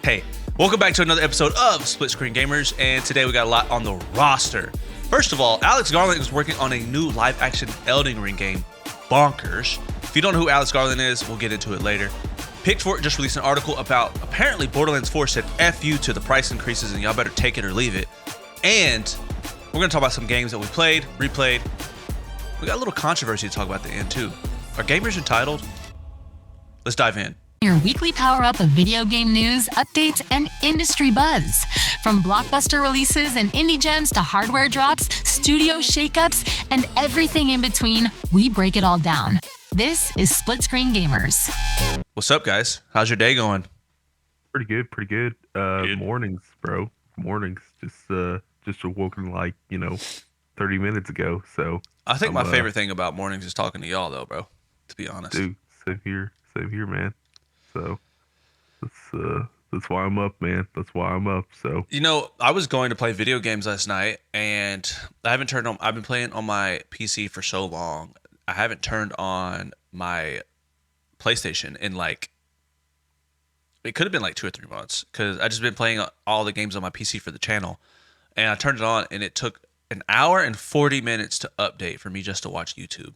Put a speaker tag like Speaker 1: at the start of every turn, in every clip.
Speaker 1: Hey, welcome back to another episode of Split Screen Gamers, and today we got a lot on the roster. First of all, Alex Garland is working on a new live-action Elden Ring game, Bonkers. If you don't know who Alex Garland is, we'll get into it later. Pitchfork just released an article about apparently Borderlands 4 said F you to the price increases and y'all better take it or leave it. And we're going to talk about some games that we played, replayed. We got a little controversy to talk about at the end too. Are gamers entitled? Let's dive in.
Speaker 2: Your weekly power-up of video game news, updates, and industry buzz. From blockbuster releases and indie gems to hardware drops, studio shakeups, and everything in between, we break it all down. This is Split Screen Gamers.
Speaker 1: What's up, guys? How's your day going?
Speaker 3: Pretty good. Mornings, bro. Mornings. Just awoken 30 minutes ago. So
Speaker 1: I think my favorite thing about mornings is talking to y'all, though, bro. To be honest,
Speaker 3: dude, same here, man. So that's why I'm up, man. That's why I'm up. So
Speaker 1: I was going to play video games last night, and I've been playing on my PC for so long. I haven't turned on my PlayStation in it could have been 2 or 3 months, because I just been playing all the games on my PC for the channel, and I turned it on, and it took an hour and 40 minutes to update for me just to watch YouTube.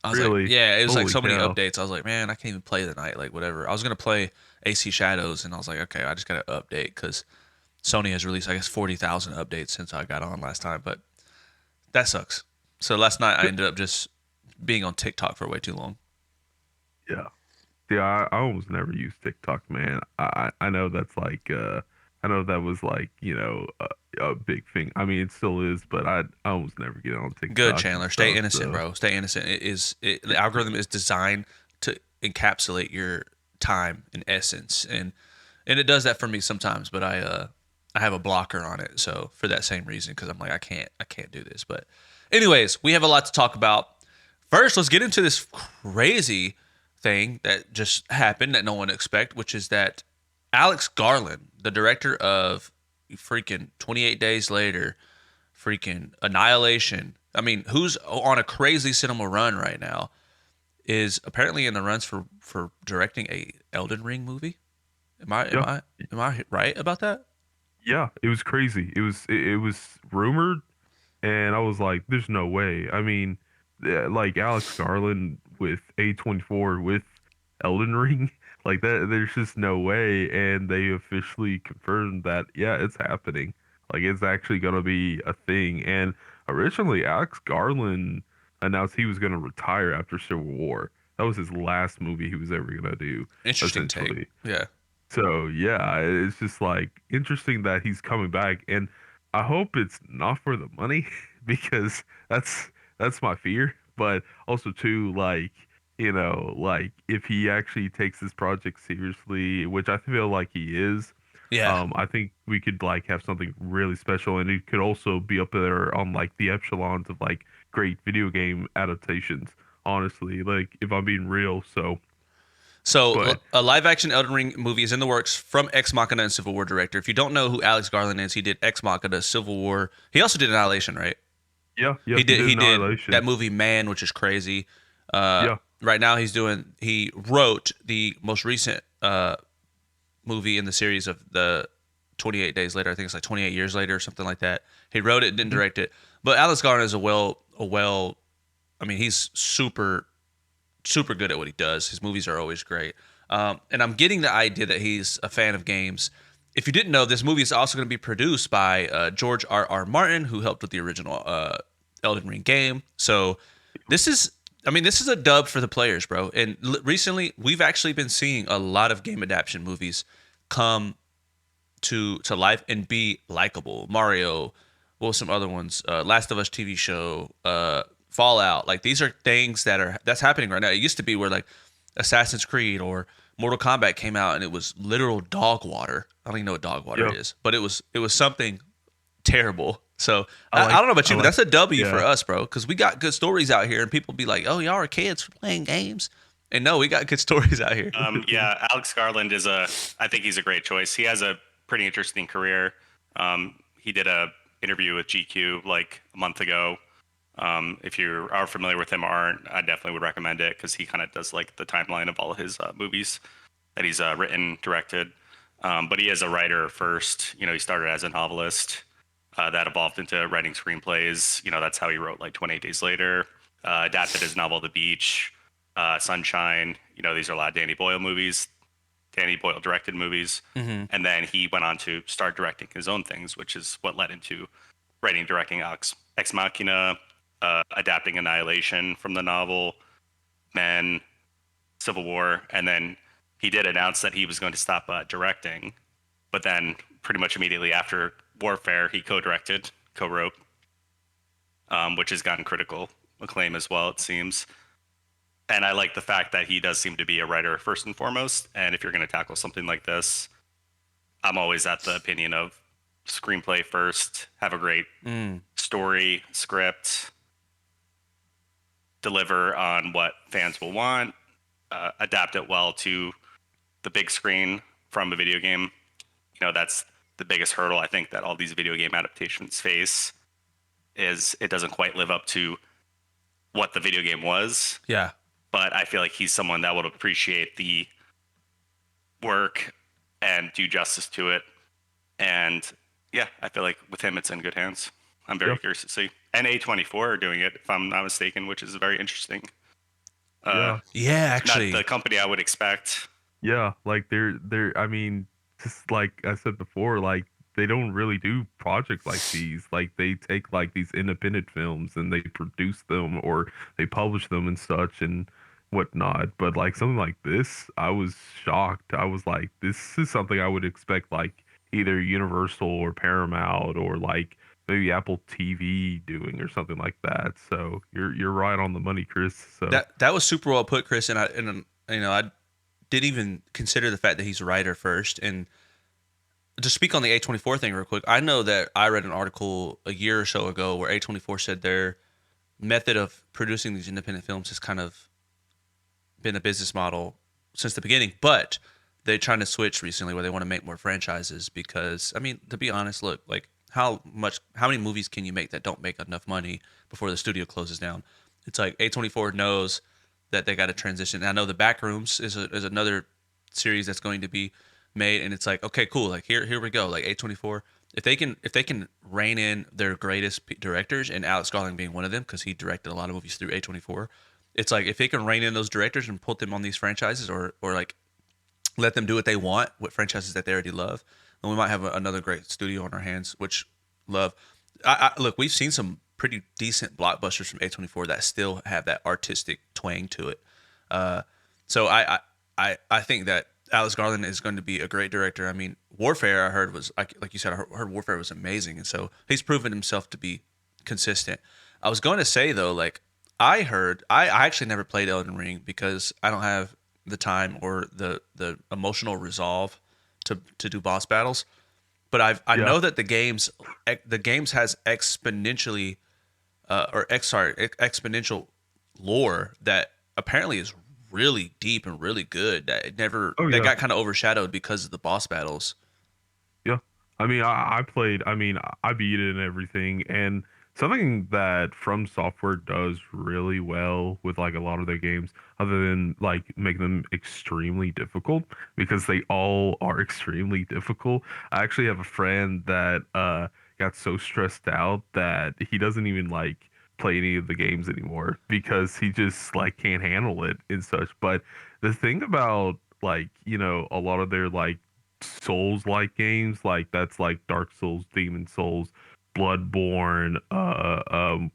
Speaker 1: I was
Speaker 3: really?
Speaker 1: Yeah, it was
Speaker 3: Holy
Speaker 1: so many
Speaker 3: cow.
Speaker 1: updates. I was like, man, I can't even play tonight, whatever. I was going to play AC Shadows, and I was like, okay, I just got to update, because Sony has released, 40,000 updates since I got on last time, but that sucks. So last night I ended up just being on TikTok for way too long.
Speaker 3: Yeah. I almost never use TikTok, man. I know that's I know that was a big thing. I mean, it still is, but I almost never get on TikTok.
Speaker 1: Good, Chandler. Stay
Speaker 3: and stuff,
Speaker 1: innocent,
Speaker 3: so.
Speaker 1: bro. Stay innocent. The algorithm is designed to encapsulate your time in essence, and it does that for me sometimes. But I have a blocker on it, so for that same reason, because I'm like, I can't do this. But anyways, we have a lot to talk about. First, let's get into this crazy thing that just happened that no one expected, which is that Alex Garland, the director of freaking 28 Days Later, freaking Annihilation, I mean, who's on a crazy cinema run right now, is apparently in the runs for directing a Elden Ring movie. Am I right about that?
Speaker 3: Yeah, it was crazy. It was rumored, and I was like, "There's no way." I mean, Alex Garland with A24 with Elden Ring, like that. There's just no way, and they officially confirmed that it's happening. Like it's actually gonna be a thing. And originally, Alex Garland announced he was gonna retire after Civil War. That was his last movie he was ever gonna do.
Speaker 1: Interesting take.
Speaker 3: Essentially.
Speaker 1: Yeah.
Speaker 3: So yeah, it's just interesting that he's coming back, and I hope it's not for the money because that's my fear. But also too, if he actually takes this project seriously, which I feel like he is,
Speaker 1: Yeah.
Speaker 3: I think we could have something really special, and it could also be up there on the echelons of great video game adaptations. Honestly, if I'm being real,
Speaker 1: So a live-action Elden Ring movie is in the works from Ex Machina and Civil War director. If you don't know who Alex Garland is, he did Ex Machina, Civil War. He also did Annihilation, right?
Speaker 3: yeah,
Speaker 1: He did
Speaker 3: Annihilation.
Speaker 1: that movie Man, which is crazy.
Speaker 3: Yeah.
Speaker 1: Right now he wrote the most recent movie in the series of the 28 Days Later. I think it's 28 Years Later or something like that. He wrote it, didn't direct it. But Alex Garland is I mean, he's super good at what he does. His movies are always great. And I'm getting the idea that he's a fan of games. If you didn't know, this movie is also going to be produced by George R.R. Martin, who helped with the original Elden Ring game. So this is a dub for the players, bro. And recently, we've actually been seeing a lot of game adaptation movies come to life and be likable. Mario, some other ones? Last of Us TV show, Fallout. These are things that's happening right now. It used to be where Assassin's Creed or Mortal Kombat came out and it was literal dog water. I don't even know what dog water is, but it was something terrible. So I don't know about you, but that's a W for us, bro, because we got good stories out here, and people be like, "Oh, y'all are kids for playing games," and no, we got good stories out here.
Speaker 4: Yeah, Alex Garland I think he's a great choice. He has a pretty interesting career. He did a interview with GQ a month ago. If you are familiar with him or aren't, I definitely would recommend it because he kind of does the timeline of all of his movies that he's written, directed. But he is a writer first. You know, he started as a novelist that evolved into writing screenplays. You know, that's how he wrote like 28 Days Later, adapted his novel The Beach, Sunshine. You know, these are a lot of Danny Boyle movies. Danny Boyle directed movies. And then he went on to start directing his own things, which is what led into writing, directing Ex Machina, adapting Annihilation from the novel, Men, Civil War, and then he did announce that he was going to stop directing, but then pretty much immediately after Warfare, he co-directed, co-wrote, which has gotten critical acclaim as well, it seems. And I like the fact that he does seem to be a writer first and foremost. And if you're going to tackle something like this, I'm always at the opinion of screenplay first, have a great story, script, deliver on what fans will want, adapt it well to the big screen from a video game. You know, that's the biggest hurdle I think that all these video game adaptations face, is it doesn't quite live up to what the video game was.
Speaker 1: Yeah.
Speaker 4: But I feel like he's someone that would appreciate the work and do justice to it. And yeah, I feel like with him, it's in good hands. I'm very curious to see. And A24 are doing it, if I'm not mistaken, which is very interesting.
Speaker 3: Yeah.
Speaker 1: Actually.
Speaker 4: Not the company I would expect.
Speaker 3: Yeah, like they're I mean, just like I said before, like they don't really do projects like these. Like they take like these independent films and they produce them or they publish them and such and whatnot. But like something like this, I was shocked. I was like, this is something I would expect like either Universal or Paramount or like maybe Apple TV doing or something like that. So you're right on the money, Chris. So
Speaker 1: That was super well put, Chris. And I didn't even consider the fact that he's a writer first. And to speak on the A24 thing real quick, I know that I read an article a year or so ago where A24 said their method of producing these independent films has kind of been a business model since the beginning, but they're trying to switch recently where they want to make more franchises because, I mean, to be honest, look, like how many movies can you make that don't make enough money before the studio closes down? It's like A24 knows that they got to transition. And I know the Backrooms is another series that's going to be made, and it's like, okay, cool. Like here we go. Like A24, if they can rein in their greatest directors, and Alex Garland being one of them because he directed a lot of movies through A24. It's like if they can rein in those directors and put them on these franchises, or like let them do what they want with franchises that they already love, then we might have another great studio on our hands, which love. Look, we've seen some pretty decent blockbusters from A24 that still have that artistic twang to it. So I think that Alex Garland is going to be a great director. I mean, Warfare, I heard was like you said, I heard Warfare was amazing, and so he's proven himself to be consistent. I was going to say though, like I actually never played Elden Ring because I don't have the time or the emotional resolve to do boss battles. But I know that the games has exponentially exponential lore that apparently is really deep and really good. That it never that got kind of overshadowed because of the boss battles.
Speaker 3: Yeah. I mean, I played, I mean, I beat it and everything. And something that From Software does really well with like a lot of their games, other than like make them extremely difficult, because they all are extremely difficult. I actually have a friend that got so stressed out that he doesn't even like play any of the games anymore because he just like can't handle it and such. But the thing about like, you know, a lot of their like Souls like games, like that's like Dark Souls, Demon Souls, Bloodborne,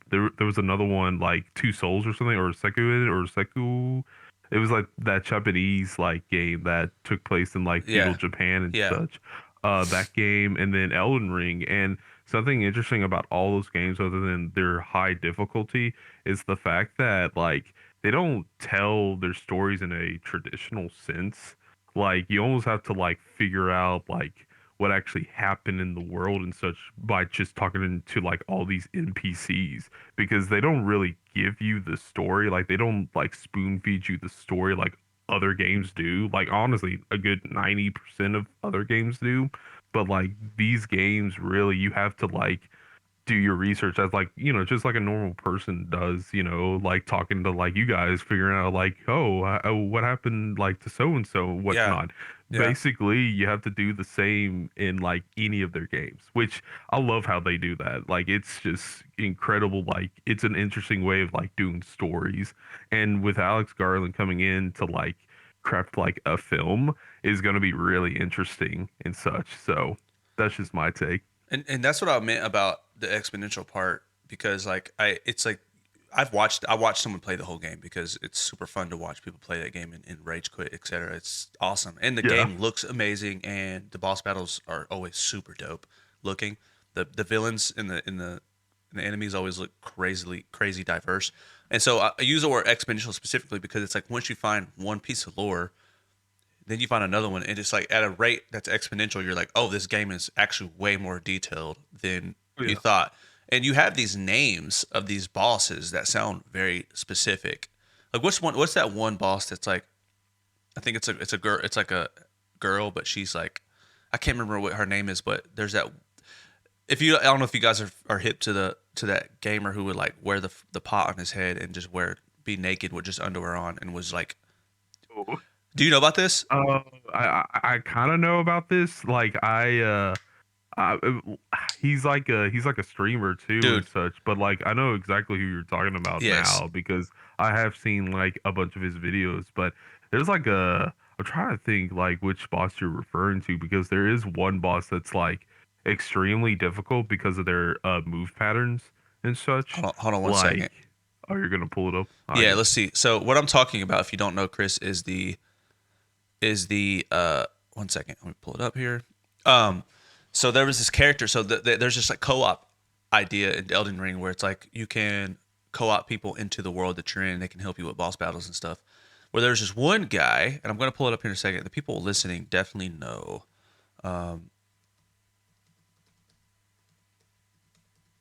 Speaker 3: there was another one like Two Souls or something, or Seku. It was like that Japanese like game that took place in like feudal Japan and such. That game, and then Elden Ring. And something interesting about all those games, other than their high difficulty, is the fact that like they don't tell their stories in a traditional sense. Like you almost have to like figure out like what actually happened in the world and such by just talking to like all these NPCs, because they don't really give you the story. Like they don't like spoon feed you the story like other games do. Like honestly, a good 90% of other games do. But like these games, really, you have to like do your research as like, you know, just like a normal person does, you know, like talking to like you guys, figuring out like, what happened like to so and so, whatnot.
Speaker 1: Yeah.
Speaker 3: Basically, you have to do the same in like any of their games, which I love how they do that. Like it's just incredible. Like it's an interesting way of like doing stories. And with Alex Garland coming in to like craft like a film is going to be really interesting and such. So that's just my take.
Speaker 1: And that's what I meant about the exponential part because like it's like I watched someone play the whole game because it's super fun to watch people play that game and rage quit, etc. It's awesome. And the
Speaker 3: Yeah.
Speaker 1: game looks amazing and the boss battles are always super dope looking. The villains and the enemies always look crazy diverse. And so I use the word exponential specifically because it's like once you find one piece of lore, then you find another one, and it's like at a rate that's exponential. You're like, oh, this game is actually way more detailed than you
Speaker 3: Yeah.
Speaker 1: thought. And you have these names of these bosses that sound very specific. Like what's that one boss that's like? I think it's a girl. It's like a girl, but she's like, I can't remember what her name is. But there's that. If you, I don't know if you guys are hip to that gamer who would like wear the pot on his head and just be naked with just underwear on and was like,
Speaker 3: Oh.
Speaker 1: do you know about this?
Speaker 3: Uh, I kind of know about this. Like I, he's like a streamer too and
Speaker 1: Dude,
Speaker 3: such. But like I know exactly who you're talking about
Speaker 1: yes.
Speaker 3: now because I have seen like a bunch of his videos. But there's like I'm trying to think like which boss you're referring to because there is one boss that's like extremely difficult because of their move patterns and such.
Speaker 1: Hold on one
Speaker 3: Like,
Speaker 1: second.
Speaker 3: oh, you're gonna pull it up? I
Speaker 1: Yeah,
Speaker 3: got
Speaker 1: let's see. So what I'm talking about, if you don't know, Chris, is the one second. Let me pull it up here. Um, so there was this character. So there's this like co-op idea in Elden Ring where it's like you can co-op people into the world that you're in. They can help you with boss battles and stuff. Where there's this one guy, and I'm going to pull it up here in a second. The people listening definitely know. Um,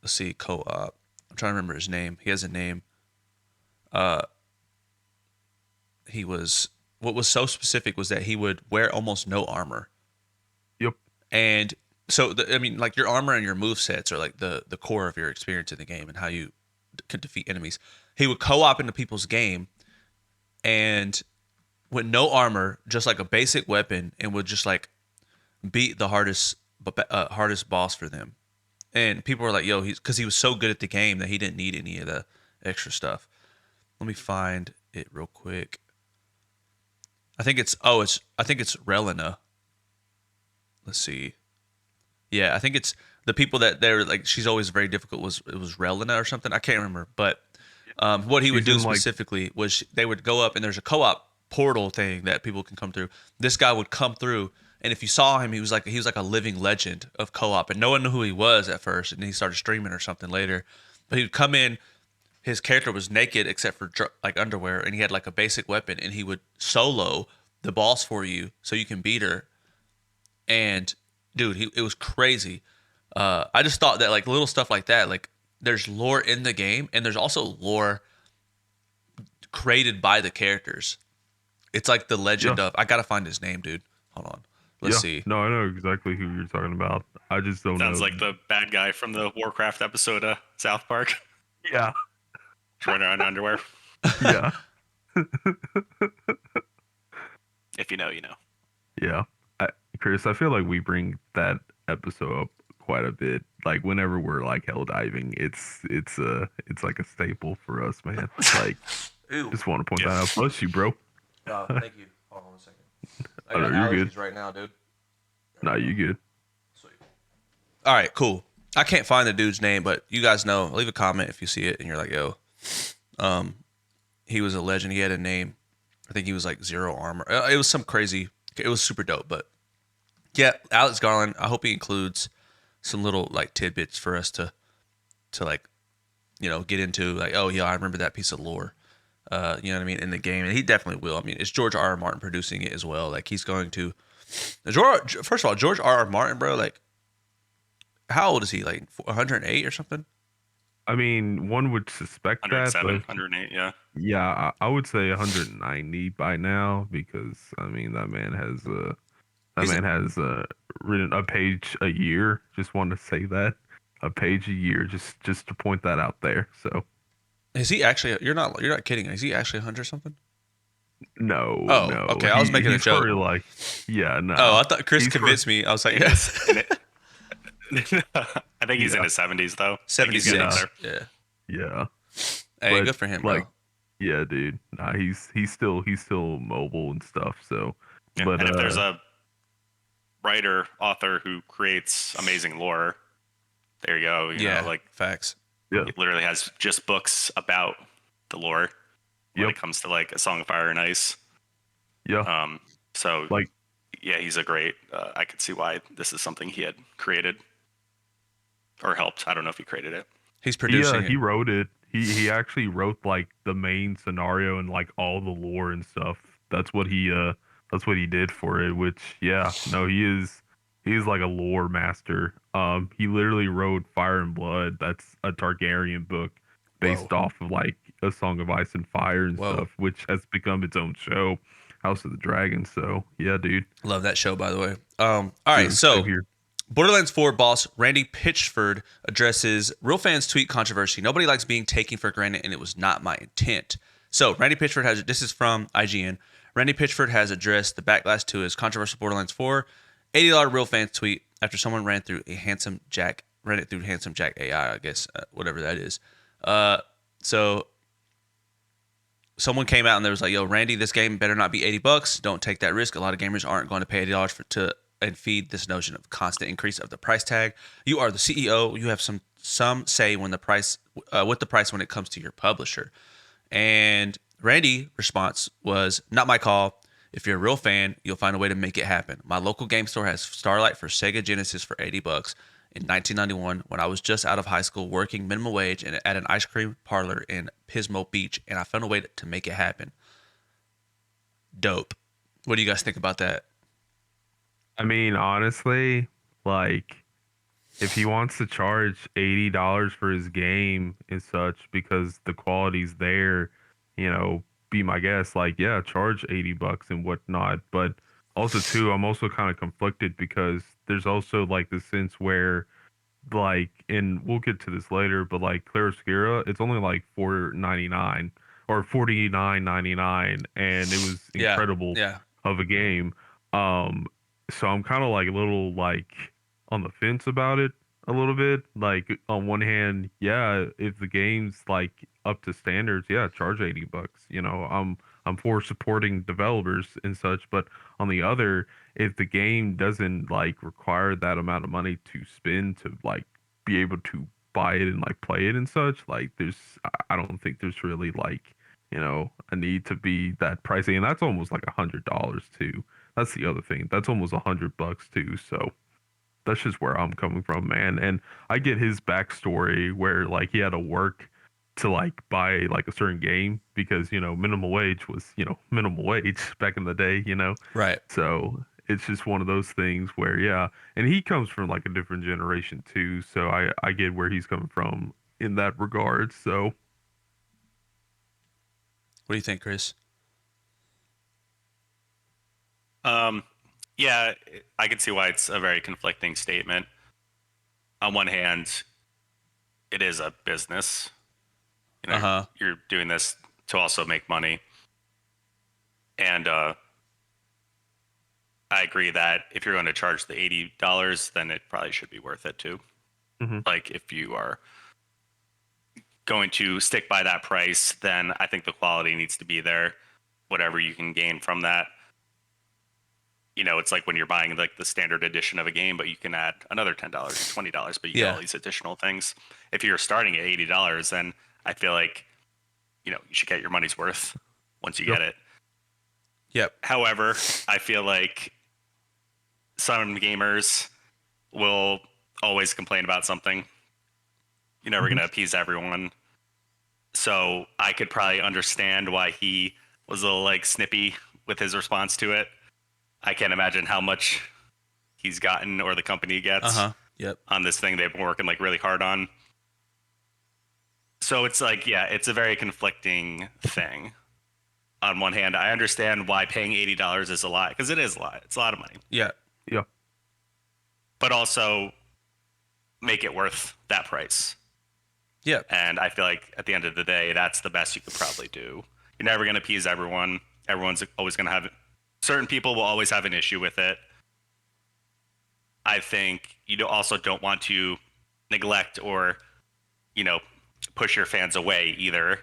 Speaker 1: let's see, co-op. I'm trying to remember his name. He has a name. Uh, he was what was so specific was that he would wear almost no armor.
Speaker 3: Yep.
Speaker 1: And so I mean like your armor and your move sets are like the core of your experience in the game and how you could defeat enemies. He would co-op into people's game and with no armor, just like a basic weapon, and would just like beat the hardest boss for them. And people were like, "Yo, he's because he was so good at the game that he didn't need any of the extra stuff." Let me find it real quick. I think it's Relina. Let's see. Yeah, I think it's the people that they're like. She's always very difficult. It was Relina or something? I can't remember. But what he would
Speaker 3: She's
Speaker 1: do
Speaker 3: in like
Speaker 1: specifically was they would go up and there's a co-op portal thing that people can come through. This guy would come through, and if you saw him, he was like a living legend of co-op, and no one knew who he was at first, and he started streaming or something later. But he would come in. His character was naked except for like underwear, and he had like a basic weapon, and he would solo the boss for you so you can beat her. And dude, it was crazy. I just thought that like little stuff like that, like there's lore in the game, and there's also lore created by the characters. It's like the legend
Speaker 3: yeah.
Speaker 1: of. I gotta find his name, dude. Hold on. Let's
Speaker 3: Yeah,
Speaker 1: see.
Speaker 3: no, I know exactly who you're talking about. I just don't
Speaker 4: Sounds
Speaker 3: know.
Speaker 4: like the bad guy from the Warcraft episode of South Park.
Speaker 3: Yeah,
Speaker 4: Running around in underwear.
Speaker 3: yeah,
Speaker 4: If you know, you know.
Speaker 3: yeah. Chris, I feel like we bring that episode up quite a bit. Like whenever we're like hell diving, it's like a staple for us, man. Like,
Speaker 1: Ooh.
Speaker 3: just want to point
Speaker 4: Yeah.
Speaker 3: that out. Bless you, bro.
Speaker 1: Thank you. Hold on a second. I
Speaker 3: Oh,
Speaker 1: got
Speaker 3: no, you're good.
Speaker 1: allergies right now, dude.
Speaker 3: Nah, you good.
Speaker 1: Sweet. All right, cool. I can't find the dude's name, but you guys know. Leave a comment if you see it and you're like, yo, he was a legend. He had a name. I think he was like Zero Armor. It was some crazy. It was super dope. But yeah, Alex Garland. I hope he includes some little like tidbits for us to like, get into. Like, oh yeah, I remember that piece of lore. You know what I mean, in the game, and he definitely will. I mean, it's George R. R. Martin producing it as well. Like he's going to. First of all, George R. R. Martin, bro. Like, how old is he? Like 108 or something?
Speaker 3: I mean, one would suspect that,
Speaker 4: 107,
Speaker 3: but
Speaker 4: 108, yeah.
Speaker 3: yeah, I would say 190 by now because I mean that man has
Speaker 1: He's a-
Speaker 3: written a page a year. Just wanted to say that a page a year, just to point that out there. So
Speaker 1: Is he actually? You're not kidding. Is he actually 100 something?
Speaker 3: No,
Speaker 1: Oh,
Speaker 3: no.
Speaker 1: okay. I was making a
Speaker 3: He's
Speaker 1: joke.
Speaker 3: probably like, yeah, no.
Speaker 1: Oh, I thought Chris
Speaker 3: He's
Speaker 1: convinced me. I was like,
Speaker 4: And he's in it. I think he's in
Speaker 3: yeah,
Speaker 4: his 70s though. Like he's getting up
Speaker 1: 76.
Speaker 4: there.
Speaker 1: Yeah.
Speaker 3: yeah.
Speaker 1: Hey,
Speaker 3: But
Speaker 1: good for him,
Speaker 3: like,
Speaker 1: bro.
Speaker 3: yeah, dude. Nah, he's still mobile and stuff. So,
Speaker 4: Yeah.
Speaker 3: but
Speaker 4: And if there's a writer, author who creates amazing lore, there you go. You know,
Speaker 1: Yeah.
Speaker 4: like
Speaker 1: Facts.
Speaker 3: yeah,
Speaker 4: he literally has just books about the lore when
Speaker 3: yep,
Speaker 4: it comes to like A Song of Fire and Ice.
Speaker 3: yeah.
Speaker 4: So
Speaker 3: Like,
Speaker 4: yeah, he's a great. I could see why this is something he had created or helped. I don't know if he created it.
Speaker 1: He's producing
Speaker 3: he
Speaker 1: it.
Speaker 3: wrote it. He actually wrote like the main scenario and like all the lore and stuff. That's what he did for it. Which yeah, no, he is like a lore master. He literally wrote Fire and Blood. That's a Targaryen book
Speaker 1: Whoa.
Speaker 3: based off of like A Song of Ice and Fire and
Speaker 1: Whoa.
Speaker 3: stuff, which has become its own show, House of the Dragon. So yeah, dude.
Speaker 1: Love that show, by the way. All right.
Speaker 3: Dude, same
Speaker 1: So
Speaker 3: here.
Speaker 1: Borderlands 4 boss Randy Pitchford addresses real fans tweet controversy. Nobody likes being taken for granted, and it was not my intent. So Randy Pitchford has, this is from IGN. Randy Pitchford has addressed the backlash to his controversial Borderlands 4 $80 real fans tweet after someone ran it through Handsome Jack AI, I guess, whatever that is. So someone came out and there was like, "Yo, Randy, this game better not be $80. Don't take that risk. A lot of gamers aren't going to pay $80 to and feed this notion of constant increase of the price tag. You are the CEO. You have some say when the price with the price when it comes to your publisher." And Randy response was, "Not my call. If you're a real fan, you'll find a way to make it happen. My local game store has Starlight for Sega Genesis for $80 in 1991 when I was just out of high school working minimum wage and at an ice cream parlor in Pismo Beach, and I found a way to make it happen." Dope. What do you guys think about that?
Speaker 3: I mean, honestly, like if he wants to charge $80 for his game and such because the quality's there, be my guest. Like, yeah, charge $80 and whatnot. But also too, I'm also kind of conflicted because there's also like the sense where like, and we'll get to this later, but like Clariscura, it's only like $4.99 or $49.99, and it was
Speaker 1: Yeah.
Speaker 3: incredible
Speaker 1: Yeah.
Speaker 3: of a game. Um, so I'm kind of like a little like on the fence about it a little bit. Like on one hand, yeah, if the game's like up to standards, yeah, charge $80. I'm for supporting developers and such, but on the other, if the game doesn't like require that amount of money to spend to like be able to buy it and like play it and such, like I don't think there's really like a need to be that pricey, and that's almost like $100 too. That's the other thing. That's almost $100 too. So that's just where I'm coming from, man. And I get his backstory where like he had to work to like buy like a certain game because minimum wage was minimum wage back in the day.
Speaker 1: Right.
Speaker 3: So it's just one of those things where yeah, and he comes from like a different generation too. So I get where he's coming from in that regard. So
Speaker 1: What do you think, Chris?
Speaker 4: Yeah, I can see why it's a very conflicting statement. On one hand, it is a business.
Speaker 1: Uh-huh.
Speaker 4: You're doing this to also make money. And I agree that if you're going to charge the $80, then it probably should be worth it too.
Speaker 3: Mhm.
Speaker 4: Like if you are going to stick by that price, then I think the quality needs to be there. Whatever you can gain from that. It's like when you're buying like the standard edition of a game, but you can add another $10 or $20, but you get all these additional things. If you're starting at $80, then I feel like, you should get your money's worth once you get it.
Speaker 1: Yep.
Speaker 4: However, I feel like some gamers will always complain about something. You're never going to appease everyone. So I could probably understand why he was a little like snippy with his response to it. I can't imagine how much he's gotten or the company gets
Speaker 1: Yep.
Speaker 4: on this thing they've been working like really hard on. So it's like, yeah, it's a very conflicting thing. On one hand, I understand why paying $80 is a lot, because it is a lot. It's a lot of money.
Speaker 1: Yeah.
Speaker 3: yeah,
Speaker 4: But also make it worth that price.
Speaker 1: Yeah.
Speaker 4: And I feel like at the end of the day, that's the best you could probably do. You're never going to appease everyone. Everyone's always going to have certain people will always have an issue with it. I think you also don't want to neglect or, push your fans away either.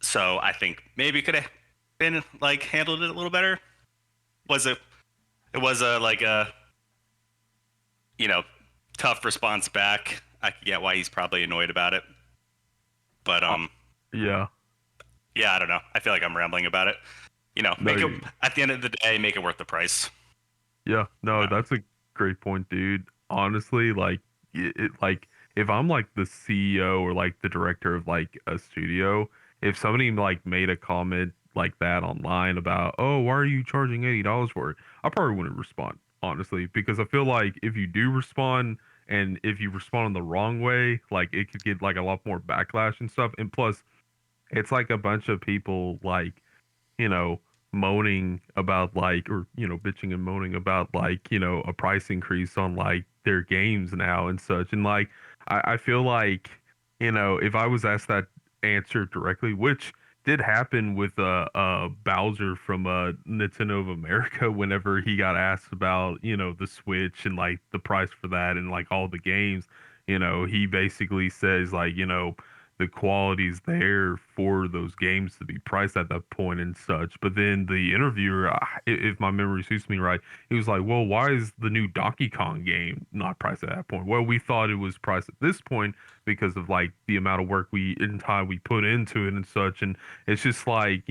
Speaker 4: So I think maybe could have been like handled it a little better. Was it? It was like a tough response back. I get why he's probably annoyed about it, but
Speaker 3: Yeah.
Speaker 4: yeah, I don't know. I feel like I'm rambling about it. Make it at the end of the day, make it worth the price.
Speaker 3: Yeah, no, that's a great point, dude. Honestly, like like if I'm like the CEO or like the director of like a studio, if somebody like made a comment like that online about, "Oh, why are you charging $80 for it?" I probably wouldn't respond, honestly, because I feel like if you do respond and if you respond in the wrong way, like it could get like a lot more backlash and stuff. And plus, it's like a bunch of people like you know, moaning about like, or, bitching and moaning about like, a price increase on like their games now and such. And like, I feel like, if I was asked that answer directly, which did happen with Bowser from Nintendo of America whenever he got asked about, the Switch and like the price for that and like all the games, he basically says like, the quality's there for those games to be priced at that point and such. But then the interviewer, if my memory suits me right, he was like, "Well, why is the new Donkey Kong game not priced at that point?" Well, we thought it was priced at this point because of like the amount of work and time we put into it and such. And it's just like,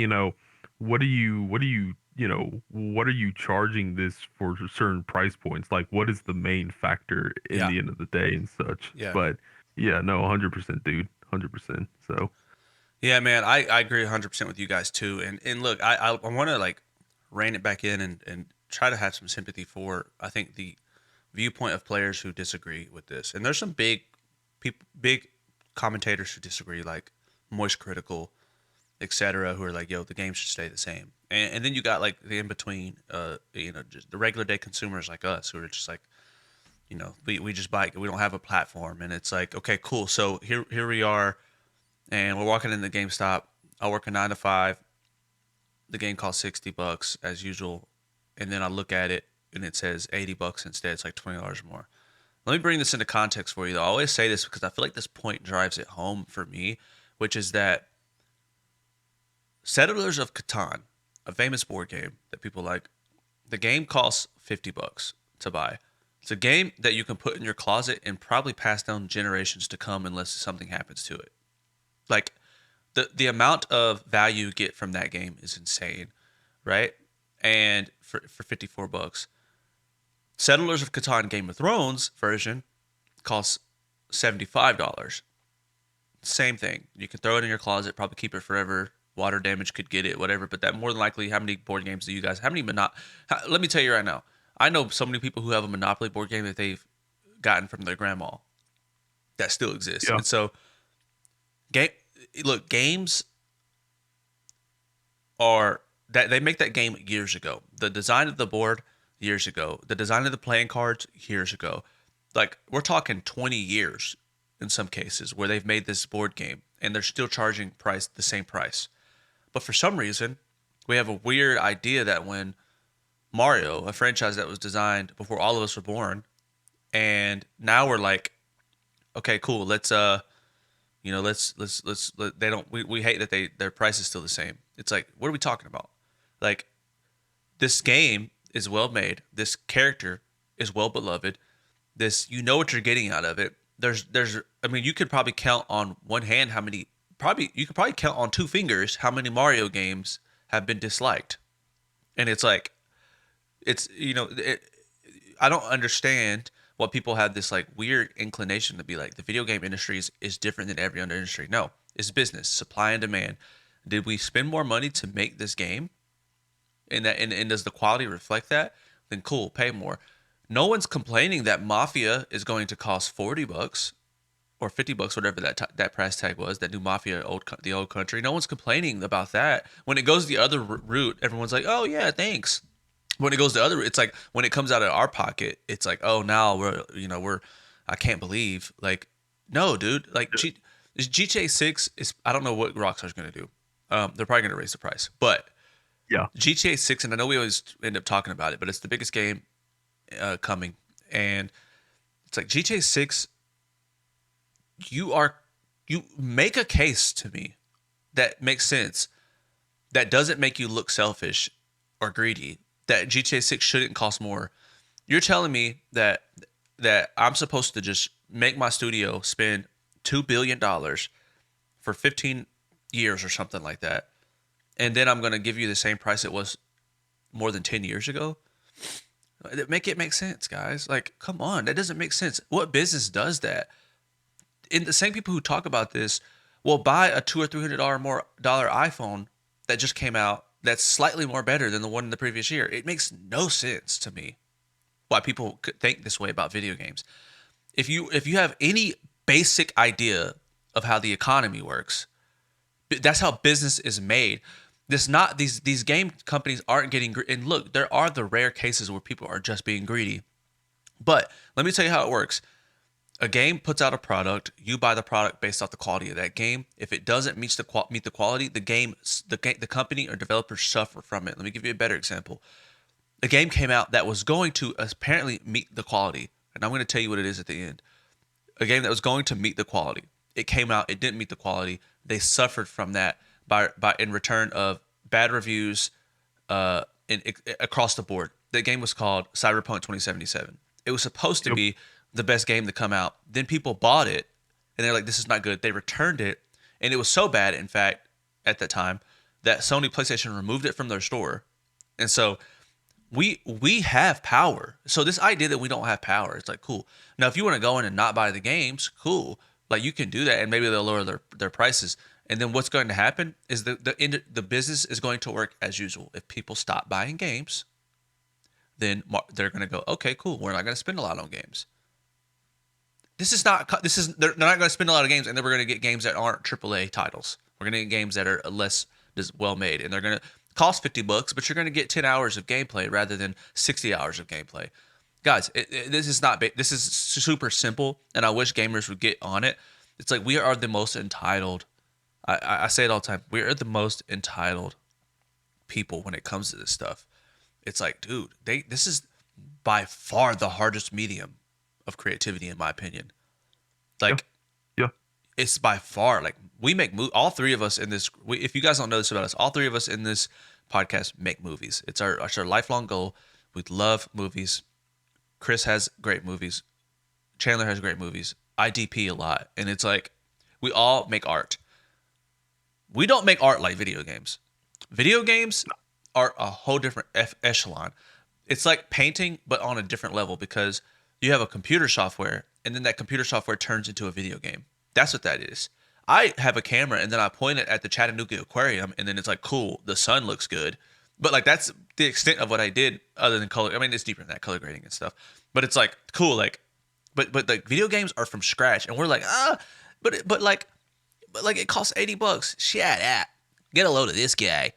Speaker 3: what are you charging this for certain price points? Like, what is the main factor in
Speaker 1: Yeah.
Speaker 3: the end of the day and such?
Speaker 1: Yeah.
Speaker 3: But yeah, no, 100%, dude. 100%. So,
Speaker 1: Yeah, man, I agree 100% with you guys too. And look, I want to like rein it back in and try to have some sympathy for I think the viewpoint of players who disagree with this. And there's some big commentators who disagree, like Moist Critical, etc., who are like, yo, the game should stay the same. And then you got like the in between, just the regular day consumers like us who are just like, we just buy it. We don't have a platform, and it's like, okay, cool. So here we are, and we're walking in the GameStop. I work a 9 to 5. The game costs $60 as usual, and then I look at it and it says $80 instead. It's like $20 more. Let me bring this into context for you, though. I always say this because I feel like this point drives it home for me, which is that Settlers of Catan, a famous board game that people like, the game costs $50 to buy. It's a game that you can put in your closet and probably pass down generations to come unless something happens to it. Like the amount of value you get from that game is insane, right? And for $54, Settlers of Catan Game of Thrones version costs $75. Same thing. You can throw it in your closet, probably keep it forever. Water damage could get it, whatever. But that more than likely, how many board games do you guys? How many let me tell you right now. I know so many people who have a Monopoly board game that they've gotten from their grandma that still exists.
Speaker 3: Yeah.
Speaker 1: And so, games are that they make that game years ago. The design of the board years ago. The design of the playing cards years ago. Like we're talking 20 years in some cases where they've made this board game and they're still charging the same price. But for some reason, we have a weird idea that when Mario, a franchise that was designed before all of us were born, and now we're like, okay, cool, let's they don't we hate that their price is still the same. It's like, what are we talking about? Like, this game is well made, this character is well beloved, you know what you're getting out of it. I mean, you could probably count on one hand you could probably count on 2 fingers how many Mario games have been disliked. And it's like, I don't understand why people have this like weird inclination to be like the video game industry is different than every other industry. No, it's business, supply and demand. Did we spend more money to make this game? And does the quality reflect that? Then cool, pay more. No one's complaining that Mafia is going to cost $40 or $50, whatever that price tag was. That new Mafia, the old country. No one's complaining about that. When it goes the other route, everyone's like, "Oh yeah, thanks." When it goes the other, it's like when it comes out of our pocket, it's like, "Oh, now we're I can't believe." Like, no, dude. Like GTA 6 is, I don't know what Rockstar's gonna do. They're probably going to raise the price, but
Speaker 3: Yeah.
Speaker 1: GTA 6, and I know we always end up talking about it, but it's the biggest game coming, and it's like GTA 6. You make a case to me that makes sense. That doesn't make you look selfish or greedy. That GTA 6 shouldn't cost more. You're telling me that I'm supposed to just make my studio spend $2 billion for 15 years or something like that, and then I'm going to give you the same price it was more than 10 years ago? Make it make sense, guys. Like, come on, that doesn't make sense. What business does that? And the same people who talk about this will buy a $200 or $300 more iPhone that just came out that's slightly more better than the one in the previous year. It makes no sense to me why people could think this way about video games. If you have any basic idea of how the economy works, that's how business is made. This not these game companies aren't getting and look, there are the rare cases where people are just being greedy. But let me tell you how it works. A game puts out a product, you buy the product based off the quality of that game. If it doesn't meet the quality, the company or developers suffer from it. Let me give you a better example. A game came out that was going to apparently meet the quality, and I'm going to tell you what it is at the end. A game that was going to meet the quality. It came out, it didn't meet the quality. They suffered from that by in return of bad reviews across the board. The game was called Cyberpunk 2077. It was supposed to be the best game to come out. Then people bought it, and they're like, this is not good. They returned it, and it was so bad, in fact, at that time, that Sony PlayStation removed it from their store. And so we have power. So this idea that we don't have power, it's like, cool. Now, if you want to go in and not buy the games, cool. Like, you can do that, and maybe they'll lower their prices. And then what's going to happen is the business is going to work as usual. If people stop buying games, then they're going to go, okay, cool. We're not going to spend a lot on games. They're not going to spend a lot of games, and then we're going to get games that aren't AAA titles. We're going to get games that are less well made, and they're going to cost $50, but you're going to get 10 hours of gameplay rather than 60 hours of gameplay. Guys, this is super simple, and I wish gamers would get on it. It's like we are the most entitled. I say it all the time. We are the most entitled people when it comes to this stuff. It's like, dude, this is by far the hardest medium of creativity, in my opinion. Like,
Speaker 3: Yeah.
Speaker 1: it's by far, like, we make all three of us in this. If you guys don't know this about us, all three of us in this podcast make movies. It's our lifelong goal. We love movies. Chris has great movies. Chandler has great movies. I DP a lot, and it's like we all make art. We don't make art like video games. Video games are a whole different echelon. It's like painting, but on a different level, because you have a computer software, and then that computer software turns into a video game. That's what that is. I have a camera, and then I point it at the Chattanooga Aquarium, and then it's like, cool, the sun looks good. But like, that's the extent of what I did, other than color. I mean, it's deeper than that, color grading and stuff. But it's like, cool, like, but like video games are from scratch, and we're like, but like it costs $80. Shut up. Get a load of this guy.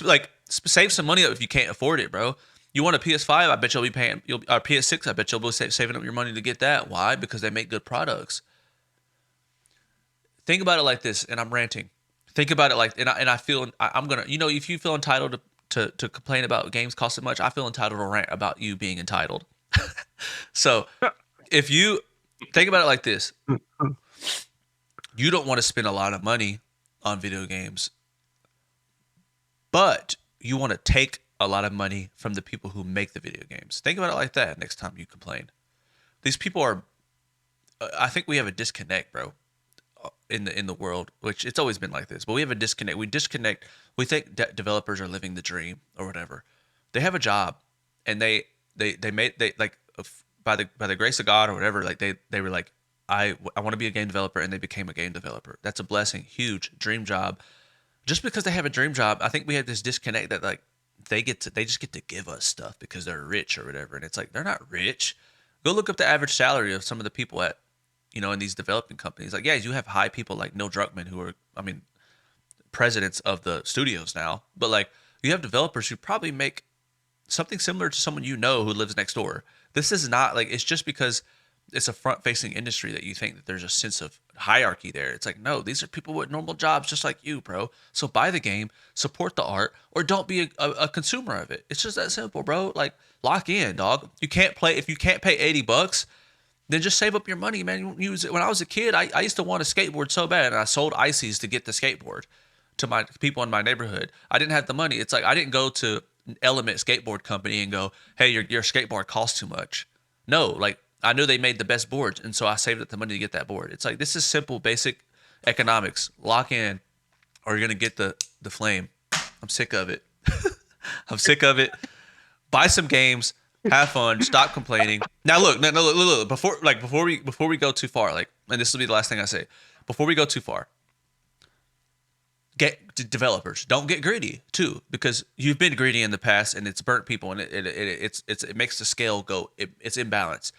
Speaker 1: Like, save some money up if you can't afford it, bro. You want a PS5? I bet you'll be paying. PS6? I bet you'll be saving up your money to get that. Why? Because they make good products. Think about it like this, and I'm ranting. Think about it like, and I feel I'm gonna. You know, if you feel entitled to complain about games costing much, I feel entitled to rant about you being entitled. So, if you think about it like this, you don't want to spend a lot of money on video games, but you want to take a lot of money from the people who make the video games. Think about it like that next time you complain. These people are, I think we have a disconnect, bro, in the world, which it's always been like this, but we have a disconnect. We think developers are living the dream or whatever. They have a job, and they like, by the grace of God or whatever, like they were like, I want to be a game developer, and they became a game developer. That's a blessing, huge dream job. Just because they have a dream job, I think we have this disconnect that like they just get to give us stuff because they're rich or whatever, and it's like they're not rich. Go look up the average salary of some of the people at, in these developing companies. Like, yeah, you have high people like Neil Druckmann, who are, presidents of the studios now, but like you have developers who probably make something similar to someone who lives next door. This is not like, it's just because it's a front-facing industry that you think that there's a sense of hierarchy there. It's like, no, these are people with normal jobs just like you, bro. So buy the game, support the art, or don't be a consumer of it. It's just that simple, bro. Like, lock in, dog. You can't play if you can't pay $80, then just save up your money, man. Use it. When I was a kid, I used to want a skateboard so bad, and I sold ices to get the skateboard to my people in my neighborhood. I didn't have the money. It's like I didn't go to Element Skateboard Company and go, hey, your skateboard costs too much. No, like I knew they made the best boards, and so I saved up the money to get that board. It's like this is simple, basic economics. Lock in, or you're gonna get the flame. I'm sick of it. I'm sick of it. Buy some games, have fun, stop complaining. Now look, look. Before we go too far, like, and this will be the last thing I say. Before we go too far, developers don't get greedy too, because you've been greedy in the past and it's burnt people, and it makes the scale go. It's imbalance.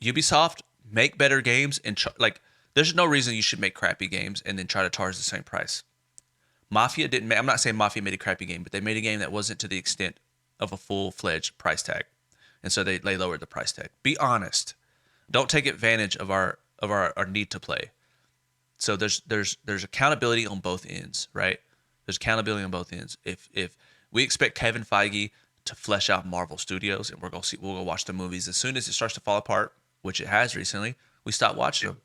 Speaker 1: Ubisoft, make better games and like. There's no reason you should make crappy games and then try to charge the same price. Mafia didn't. I'm not saying Mafia made a crappy game, but they made a game that wasn't to the extent of a full-fledged price tag, and so they lowered the price tag. Be honest. Don't take advantage of our need to play. So there's accountability on both ends, right? There's accountability on both ends. If we expect Kevin Feige to flesh out Marvel Studios, and we'll go watch the movies, as soon as it starts to fall apart, which it has recently, we stop watching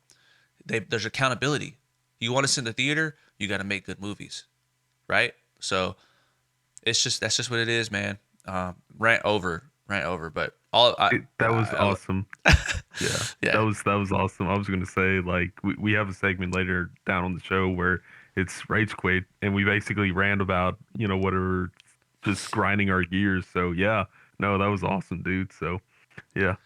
Speaker 1: them. There's accountability. You want us in the theater, you got to make good movies, right? So that's just what it is, man. Rant over. But
Speaker 3: that was awesome.
Speaker 1: Yeah.
Speaker 3: That was awesome. I was gonna say, like, we have a segment later down on the show where it's rage quit, and we basically rant about whatever, just grinding our gears. So yeah, no, that was awesome, dude. So yeah.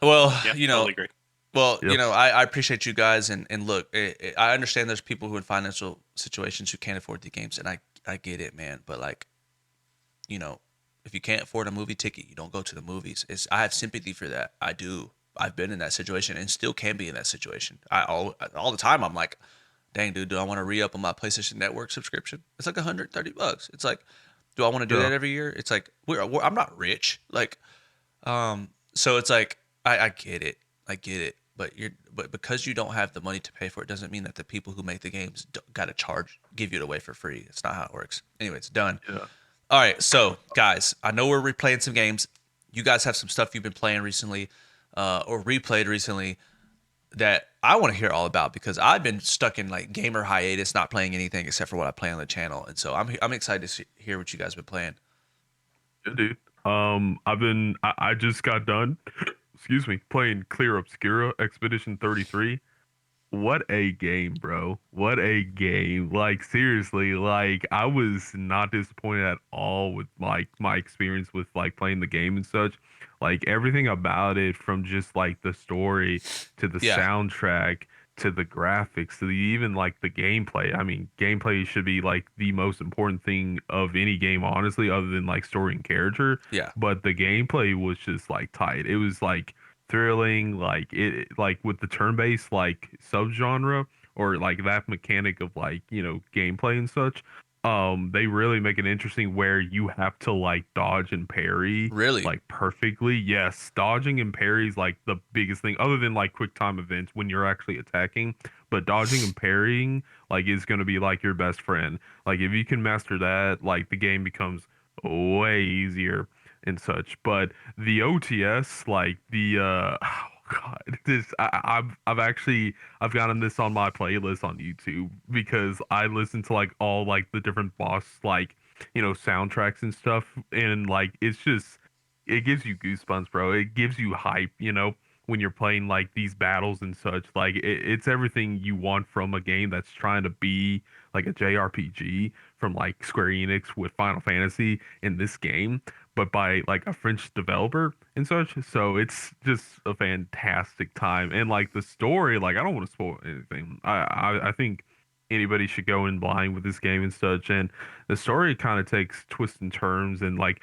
Speaker 1: Well,
Speaker 4: Yeah, totally agree.
Speaker 1: Well,
Speaker 3: Yep.
Speaker 1: I appreciate you guys, and look, I understand there's people who in financial situations who can't afford the games, and I get it, man. But like, if you can't afford a movie ticket, you don't go to the movies. I have sympathy for that. I do. I've been in that situation and still can be in that situation. All the time I'm like, dang, dude, do I want to re-up on my PlayStation Network subscription? It's like $130. It's like, do I want to do
Speaker 3: Yeah.
Speaker 1: that every year? It's like I'm not rich, like, so it's like I get it, but because you don't have the money to pay for it, doesn't mean that the people who make the games got to give you it away for free. It's not how it works. Anyway, it's done.
Speaker 3: Yeah.
Speaker 1: All right, so guys, I know we're replaying some games. You guys have some stuff you've been playing recently, or replayed recently, that I want to hear all about, because I've been stuck in like gamer hiatus, not playing anything except for what I play on the channel, and so I'm excited to hear what you guys have been playing.
Speaker 3: Yeah, dude. I just got done, excuse me, playing Clear Obscura Expedition 33. What a game, bro. What a game. Like, seriously, like, I was not disappointed at all with like my experience with like playing the game and such. Like, everything about it, from just like the story to the
Speaker 1: Yeah.
Speaker 3: soundtrack to the graphics to even like the gameplay. I mean, gameplay should be like the most important thing of any game, honestly, other than like story and character.
Speaker 1: Yeah.
Speaker 3: But the gameplay was just like tight. It was like thrilling, like like with the turn-based like subgenre, or like that mechanic of like gameplay and such. They really make it interesting where you have to like dodge and parry
Speaker 1: Really?
Speaker 3: like perfectly. Yes, dodging and parry is like the biggest thing, other than like quick time events when you're actually attacking. But dodging and parrying like is going to be like your best friend. Like, if you can master that, like the game becomes way easier and such. But the OTS, like the oh god, I've gotten this on my playlist on YouTube, because I listen to like all like the different boss like soundtracks and stuff, and like it gives you goosebumps, bro. It gives you hype, when you're playing like these battles and such. Like, it's everything you want from a game that's trying to be like a JRPG from like Square Enix with Final Fantasy in this game, but by like a French developer and such. So it's just a fantastic time. And like the story, like, I don't want to spoil anything. I think anybody should go in blind with this game and such. And the story kind of takes twists and turns, and like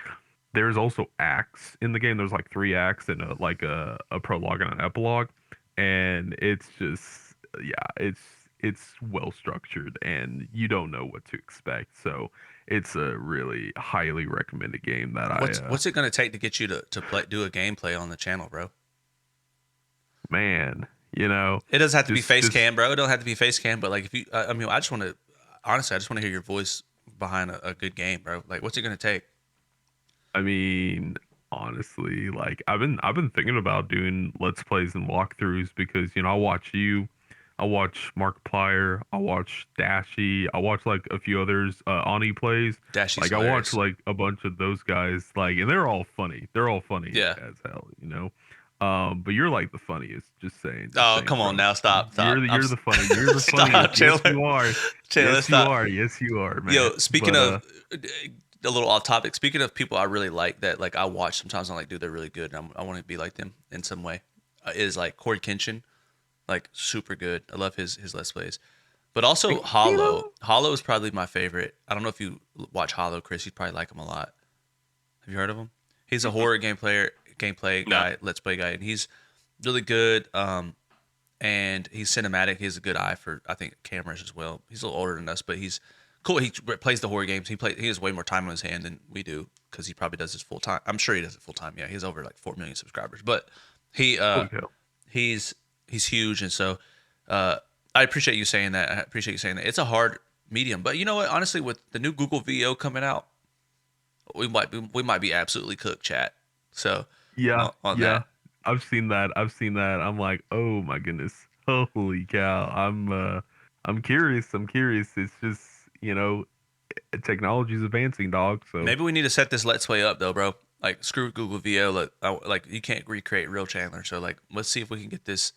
Speaker 3: there's also acts in the game. There's like 3 acts and a prologue and an epilogue, and it's just, yeah, it's well structured, and you don't know what to expect. So it's a really highly recommended game that
Speaker 1: What's it going to take to get you to do a gameplay on the channel, bro?
Speaker 3: man, you know,
Speaker 1: It doesn't have to be face
Speaker 3: just
Speaker 1: cam, bro. It don't have to be face cam, but like if you, I mean, I just want to, honestly, I just want to hear your voice behind a good game, bro. Like, what's it gonna take?
Speaker 3: I mean, honestly, like I've been thinking about doing let's plays and walkthroughs because I watch you, I watch Markiplier, I watch Dashy, I watch like a few others Ani plays.
Speaker 1: Dashy's
Speaker 3: Like I watch
Speaker 1: hilarious.
Speaker 3: like a bunch of those guys, like, and they're all funny. They're all funny
Speaker 1: Yeah.
Speaker 3: as hell, you know. But you're like the funniest. Just
Speaker 1: Oh,
Speaker 3: saying,
Speaker 1: come on
Speaker 3: bro.
Speaker 1: now, stop, stop.
Speaker 3: You're the funny. You're the
Speaker 1: Stop,
Speaker 3: funniest. Yes,
Speaker 1: Chandler.
Speaker 3: you are.
Speaker 1: Chandler,
Speaker 3: Yes, you
Speaker 1: stop.
Speaker 3: are. Yes, you are, man.
Speaker 1: Yo, speaking
Speaker 3: But
Speaker 1: of a little off topic, speaking of people I really like that like I watch sometimes, I'm like, dude, they're really good, and I want to be like them in some way. Is like Corey Kenshin, like super good. I love his Let's Plays. But also Hollow. Hollow is probably my favorite. I don't know if you watch Hollow, Chris. You'd probably like him a lot. Have you heard of him? He's a horror gameplay
Speaker 4: No.
Speaker 1: guy, Let's Play guy, and he's really good. And he's cinematic. He has a good eye for, I think, cameras as well. He's a little older than us, but he's cool. He plays the horror games. He has way more time on his hand than we do because he probably does this full time. I'm sure he does it full time. Yeah, he has over like 4 million subscribers. But he
Speaker 3: holy cow.
Speaker 1: he's huge, and so I appreciate you saying that. I appreciate you saying that. It's a hard medium, but you know what? Honestly, with the new Google VO coming out, we might be absolutely cooked, chat. So
Speaker 3: Yeah,
Speaker 1: on
Speaker 3: yeah.
Speaker 1: that.
Speaker 3: I've seen that. I've seen that. I'm like, oh my goodness. Holy cow. I'm curious. I'm curious. It's just, technology's advancing, dog. So
Speaker 1: Maybe we need to set this Let's Play up though, bro. Like screw Google VO. Like you can't recreate real Chandler. So like let's see if we can get this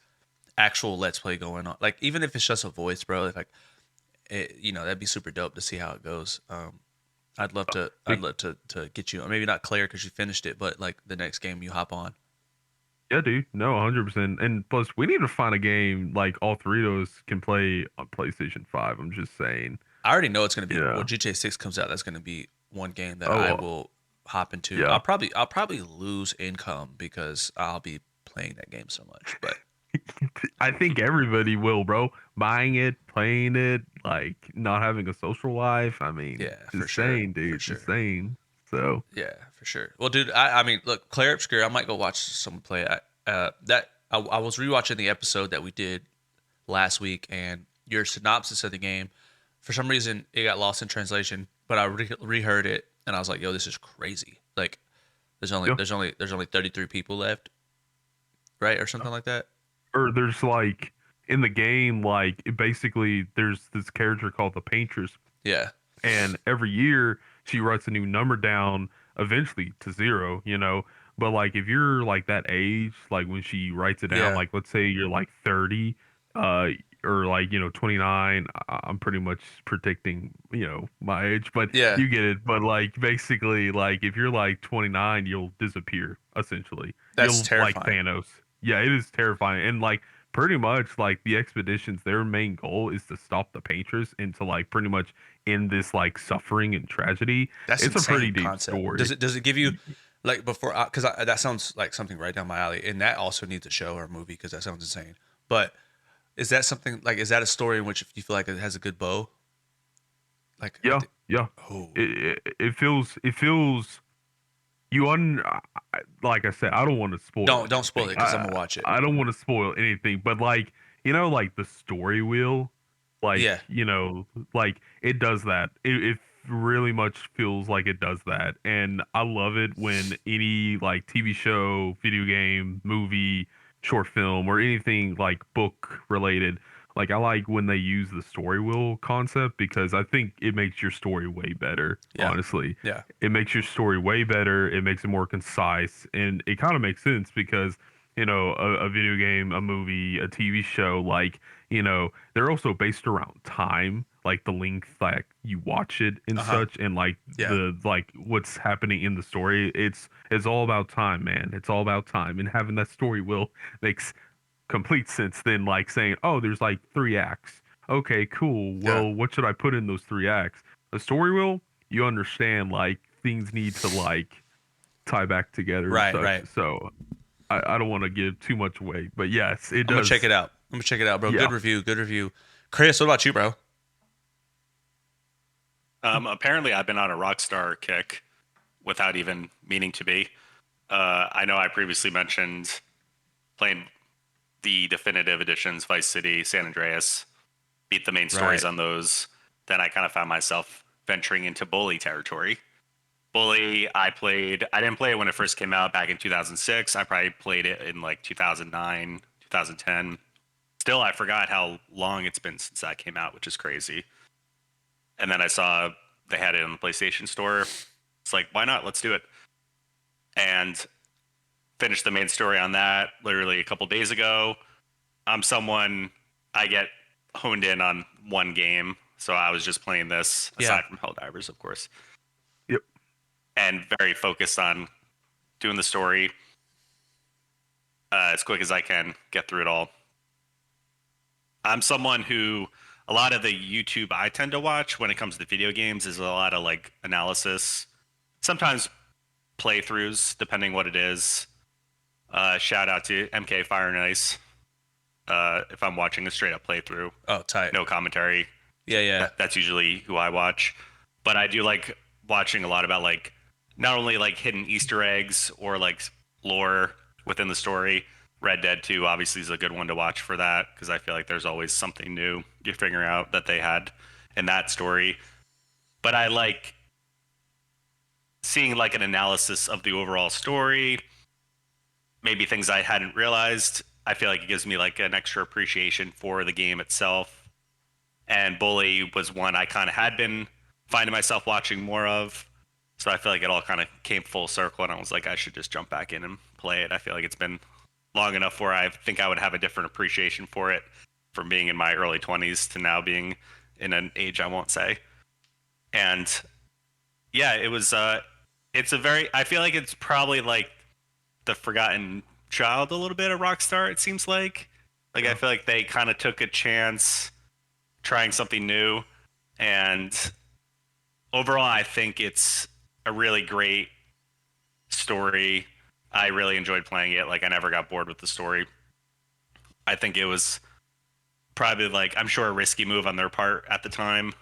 Speaker 1: actual Let's Play going on. Like even if it's just a voice, bro. If like that'd be super dope to see how it goes. I'd love to. I'd love to get you. Maybe not Claire because you finished it, but like the next game you hop on.
Speaker 3: yeah, dude. No, 100%. And plus we need to find a game like all three of those can play on PlayStation 5. I'm just saying.
Speaker 1: I already know it's gonna be
Speaker 3: Yeah.
Speaker 1: when GTA 6 comes out. That's gonna be one game that
Speaker 3: Oh,
Speaker 1: I will hop into.
Speaker 3: yeah.
Speaker 1: I'll probably lose income because I'll be playing that game so much. But
Speaker 3: I think everybody will, bro. Buying it, playing it, like not having a social life. I mean,
Speaker 1: yeah,
Speaker 3: just
Speaker 1: for sure,
Speaker 3: saying,
Speaker 1: for
Speaker 3: dude.
Speaker 1: sure.
Speaker 3: Just saying. So
Speaker 1: Yeah, for sure. Well, dude, I mean, look, Claire Obscure. I might go watch someone play it. I was rewatching the episode that we did last week, and your synopsis of the game, for some reason, it got lost in translation. But I reheard it, and I was like, "Yo, this is crazy!" Like,
Speaker 3: yeah.
Speaker 1: there's only 33 people left, right, or something like that.
Speaker 3: Or there's like in the game, like basically there's this character called the Paintress,
Speaker 1: Yeah,
Speaker 3: and every year she writes a new number down, eventually to zero, But like if you're like that age, like when she writes it down,
Speaker 1: yeah,
Speaker 3: like let's say you're like 30, uh, or like 29. I'm pretty much predicting my age, but
Speaker 1: yeah.
Speaker 3: you get it. But like basically, like if you're like 29, you'll disappear essentially.
Speaker 1: That's
Speaker 3: You'll like
Speaker 1: terrifying.
Speaker 3: Thanos. Yeah, it is terrifying, and like pretty much like the expeditions, their main goal is to stop the Paintress and to like pretty much end this like suffering and tragedy.
Speaker 1: That's
Speaker 3: It's a
Speaker 1: insane
Speaker 3: pretty deep
Speaker 1: concept.
Speaker 3: story.
Speaker 1: Does it give you like before? Because that sounds like something right down my alley, and that also needs a show or a movie because that sounds insane. But is that something like is that a story in which you feel like it has a good bow? Like
Speaker 3: Yeah, yeah.
Speaker 1: oh
Speaker 3: It feels like I said, I don't want to spoil
Speaker 1: don't spoil it
Speaker 3: anything.
Speaker 1: because I'm gonna watch it.
Speaker 3: I don't want to spoil anything, but like like the story wheel, like
Speaker 1: Yeah.
Speaker 3: like it does that. It really much feels like it does that, and I love it when any like TV show, video game, movie, short film, or anything like book related. Like I like when they use the story wheel concept because I think it makes your story way better,
Speaker 1: Yeah.
Speaker 3: honestly.
Speaker 1: Yeah.
Speaker 3: It makes your story way better. It makes it more concise, and it kind of makes sense because a video game, a movie, a TV show, like they're also based around time, like the length like you watch it and
Speaker 1: Uh-huh.
Speaker 3: such, and like
Speaker 1: Yeah.
Speaker 3: the like what's happening in the story. It's all about time, man. It's all about time, and having that story will makes complete sense than like saying, oh, there's like 3 acts. Okay, cool.
Speaker 1: Yeah.
Speaker 3: Well, what should I put in those 3 acts? The story will, you understand like things need to like tie back together and
Speaker 1: Right.
Speaker 3: such.
Speaker 1: Right.
Speaker 3: So I don't want to give too much away, but yes, it
Speaker 1: I'm gonna
Speaker 3: does.
Speaker 1: check it out. I'm gonna check it out, bro.
Speaker 3: Yeah.
Speaker 1: Good review. Good review. Chris, what about you, bro?
Speaker 4: Apparently, I've been on a Rockstar kick without even meaning to be. I know I previously mentioned playing the definitive editions, Vice City, San Andreas, beat the main stories
Speaker 1: Right.
Speaker 4: on those, then I kind of found myself venturing into Bully territory. Bully, I didn't play it when it first came out back in 2006. I probably played it in like 2009, 2010. Still, I forgot how long it's been since that came out, which is crazy. And then I saw they had it in the PlayStation Store. It's like, why not? Let's do it. And finished the main story on that literally a couple days ago. I get honed in on one game. So I was just playing this, aside from Helldivers, of course.
Speaker 3: Yep.
Speaker 4: And very focused on doing the story as quick as I can, get through it all. I'm someone who, a lot of the YouTube I tend to watch when it comes to video games is a lot of like analysis, sometimes playthroughs, depending what it is. Shout out to MK Fire and Ice. If I'm watching a straight up playthrough,
Speaker 1: Oh, tight.
Speaker 4: no commentary,
Speaker 1: Yeah.
Speaker 4: that's usually who I watch. But I do like watching a lot about like not only like hidden Easter eggs or like lore within the story. Red Dead 2 obviously is a good one to watch for that because I feel like there's always something new you figure out that they had in that story. But I like seeing like an analysis of the overall story, maybe things I hadn't realized. I feel like it gives me like an extra appreciation for the game itself. And Bully was one I kind of had been finding myself watching more of. So I feel like it all kind of came full circle and I was like, I should just jump back in and play it. I feel like it's been long enough where I think I would have a different appreciation for it from being in my early 20s to now being in an age I won't say. And yeah, I feel like it's probably like the forgotten child a little bit of Rockstar, it seems like. Like, I feel like they kind of took a chance trying something new. And overall, I think it's a really great story. I really enjoyed playing it. Like, I never got bored with the story. I think it was probably, like, I'm sure a risky move on their part at the time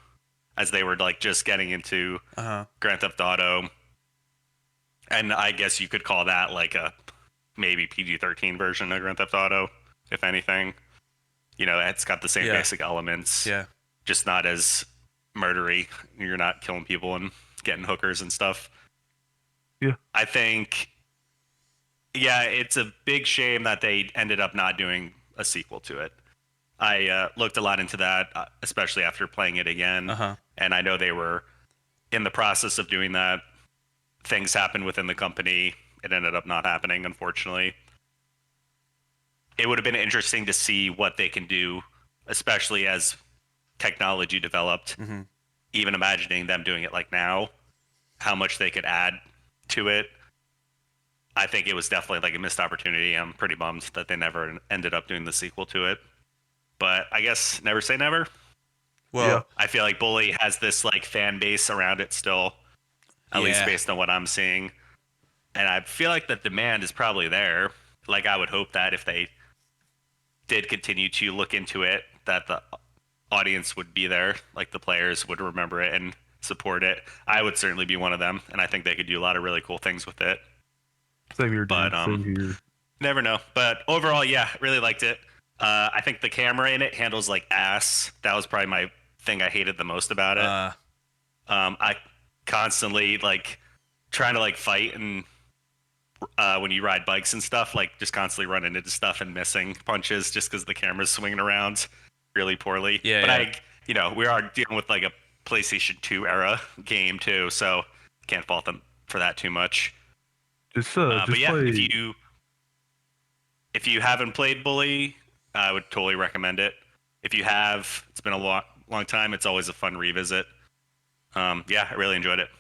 Speaker 4: as they were, like, just getting into Grand Theft Auto. And I guess you could call that, like, a maybe PG-13 version of Grand Theft Auto, if anything. You know, it's got the same basic elements.
Speaker 1: Yeah.
Speaker 4: Just not as murdery. You're not killing people and getting hookers and stuff.
Speaker 3: Yeah.
Speaker 4: I think, yeah, it's a big shame that they ended up not doing a sequel to it. I looked a lot into that, especially after playing it again. And I know they were in the process of doing that. Things happened within the company. It ended up not happening, unfortunately. It would have been interesting to see what they can do, especially as technology developed. Even imagining them doing it like now, how much they could add to it. I think it was definitely like a missed opportunity. I'm pretty bummed that they never ended up doing the sequel to it. But I guess never say never.
Speaker 1: Well,
Speaker 4: I feel like Bully has this like fan base around it still, at least based on what I'm seeing. And I feel like the demand is probably there. Like, I would hope that if they did continue to look into it, that the audience would be there, like the players would remember it and support it. I would certainly be one of them, and I think they could do a lot of really cool things with it.
Speaker 3: Same here, dude.
Speaker 4: But
Speaker 3: Same here.
Speaker 4: never know. But overall, yeah, really liked it. I think the camera in it handles like ass. That was probably my thing I hated the most about it. I constantly like trying to like fight and when you ride bikes and stuff, like just constantly running into stuff and missing punches just because the camera's swinging around really poorly. But we are dealing with like a PlayStation 2 era game too, so can't fault them for that too much. But yeah,
Speaker 3: play...
Speaker 4: if you haven't played Bully, I would totally recommend it. If you have, it's been a long time. It's always a fun revisit. Yeah, I really enjoyed it.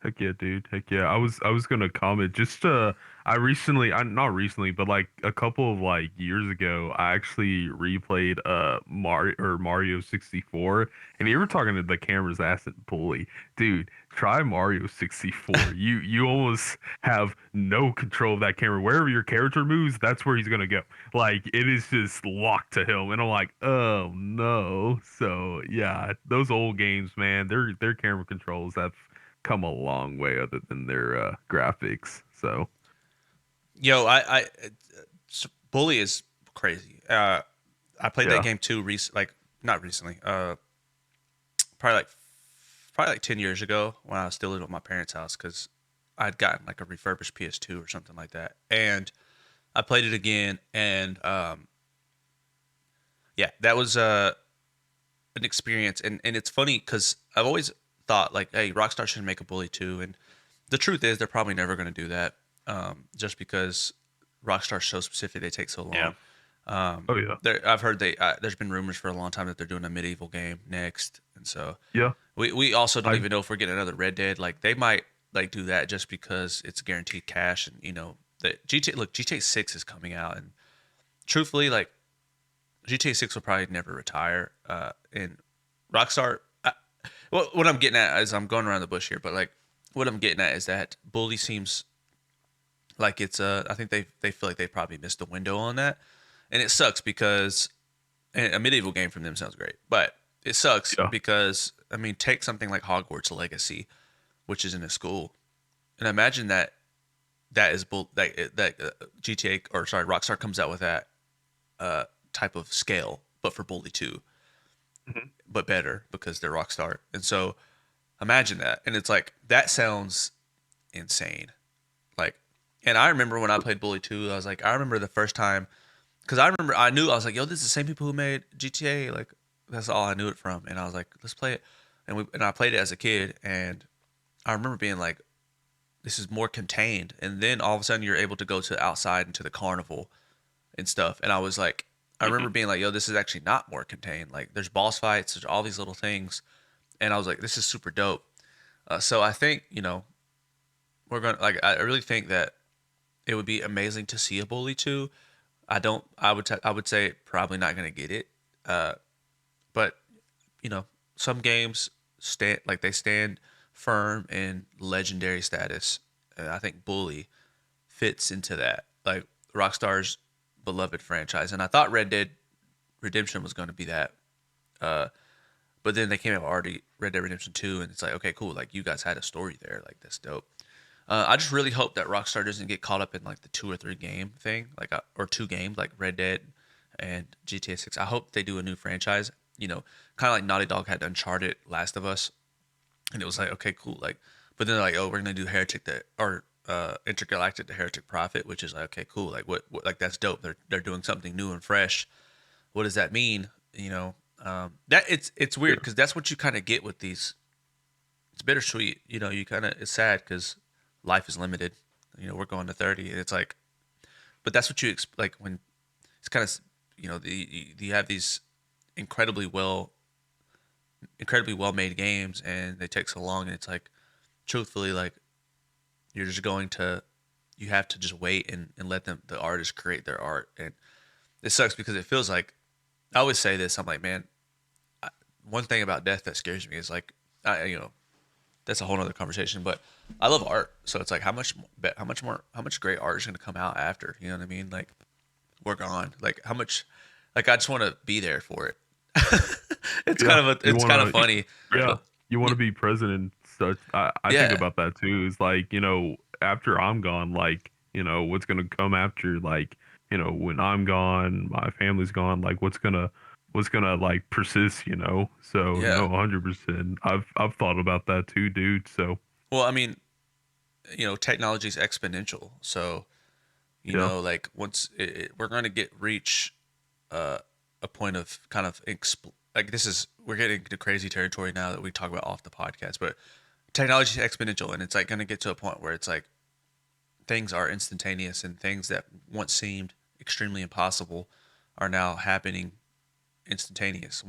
Speaker 3: Heck yeah, dude. Heck yeah. I was gonna comment just not recently, but like a couple of like years ago, I actually replayed Mario 64, and you were talking to the camera's ass and Bully. Dude, try Mario 64. You almost have no control of that camera. Wherever your character moves, that's where he's gonna go. Like, it is just locked to him. And I'm like, oh no. So yeah, those old games, man, their camera controls have come a long way other than their graphics. So
Speaker 1: Bully is crazy. I played that game too. Not recently. Probably like 10 years ago when I was still living at my parents' house because I'd gotten like a refurbished PS2 or something like that, and I played it again, and yeah, that was an experience, and it's funny because I've always thought like, hey, Rockstar should make a Bully 2, and the truth is they're probably never going to do that, just because Rockstar's so specific, they take so long.
Speaker 4: Yeah.
Speaker 3: Oh yeah.
Speaker 1: I've heard there's been rumors for a long time that they're doing a medieval game next, and so
Speaker 3: Yeah.
Speaker 1: we also don't even know if we're getting another Red Dead. Like they might like do that just because it's guaranteed cash, and you know that GTA 6 is coming out, and truthfully, like GTA 6 will probably never retire. And Rockstar, what I'm getting at is I'm going around the bush here, but like what I'm getting at is that Bully seems like it's I think they feel like they probably missed the window on that, and it sucks because and a medieval game from them sounds great, but it sucks
Speaker 3: Yeah.
Speaker 1: because I mean take something like Hogwarts Legacy, which is in a school, and imagine that GTA or sorry Rockstar comes out with that type of scale, but for Bully 2, but better because they're Rockstar. And so imagine that. And it's like, that sounds insane. Like, and I remember when I played Bully 2, I was like, I remember the first time, because I was like, yo, this is the same people who made GTA. Like, that's all I knew it from. And I was like, let's play it. And I played it as a kid. And I remember being like, this is more contained. And then all of a sudden you're able to go to outside into the carnival and stuff. And I was like, I remember being like, yo, this is actually not more contained. Like there's boss fights, there's all these little things. And I was like, this is super dope. So I think, you know, I really think that it would be amazing to see a Bully 2. I would say probably not going to get it. But you know, some games stand firm in legendary status. And I think Bully fits into that. Like Rockstar's beloved franchise. And I thought Red Dead Redemption was going to be that. But then they came out with Red Dead Redemption 2, and it's like, okay, cool. Like, you guys had a story there. Like, that's dope. I just really hope that Rockstar doesn't get caught up in, like, the 2 or 3 game thing. Like, or 2 games, like Red Dead and GTA 6. I hope they do a new franchise. You know, kind of like Naughty Dog had Uncharted, Last of Us. And it was like, okay, cool. Like, but then they're like, oh, we're going to do Intergalactic the Heretic Prophet, which is like, okay, cool. Like, what like, that's dope. They're doing something new and fresh. What does that mean? You know, that it's weird because that's what you kind of get with these. It's bittersweet, you know. It's sad because life is limited. You know, we're going to 30, and it's like, but that's what you like when it's kind of, you know, you have these incredibly well made games, and they take so long, and it's like, truthfully, like you have to just wait and let the artists create their art, and it sucks because it feels like I always say this. I'm like, man, one thing about death that scares me is like, you know, that's a whole nother conversation. But I love art, so it's like, how much great art is going to come out after? You know what I mean? Like, we're gone. Like, how much? Like, I just want to be there for it. It's kind of funny.
Speaker 3: Yeah, you want to be present and such. I think about that too. It's like, you know, after I'm gone, like, you know, what's going to come after, like, you know, when I'm gone, my family's gone, like what's gonna like persist, you know? So no, 100%. I've thought about that too, dude. So
Speaker 1: well, I mean, you know, technology is exponential. So, you know, like once we're going to reach a point of kind of like we're getting into crazy territory now that we talk about off the podcast, but technology is exponential, and it's like going to get to a point where it's like things are instantaneous, and things that once seemed extremely impossible are now happening instantaneous.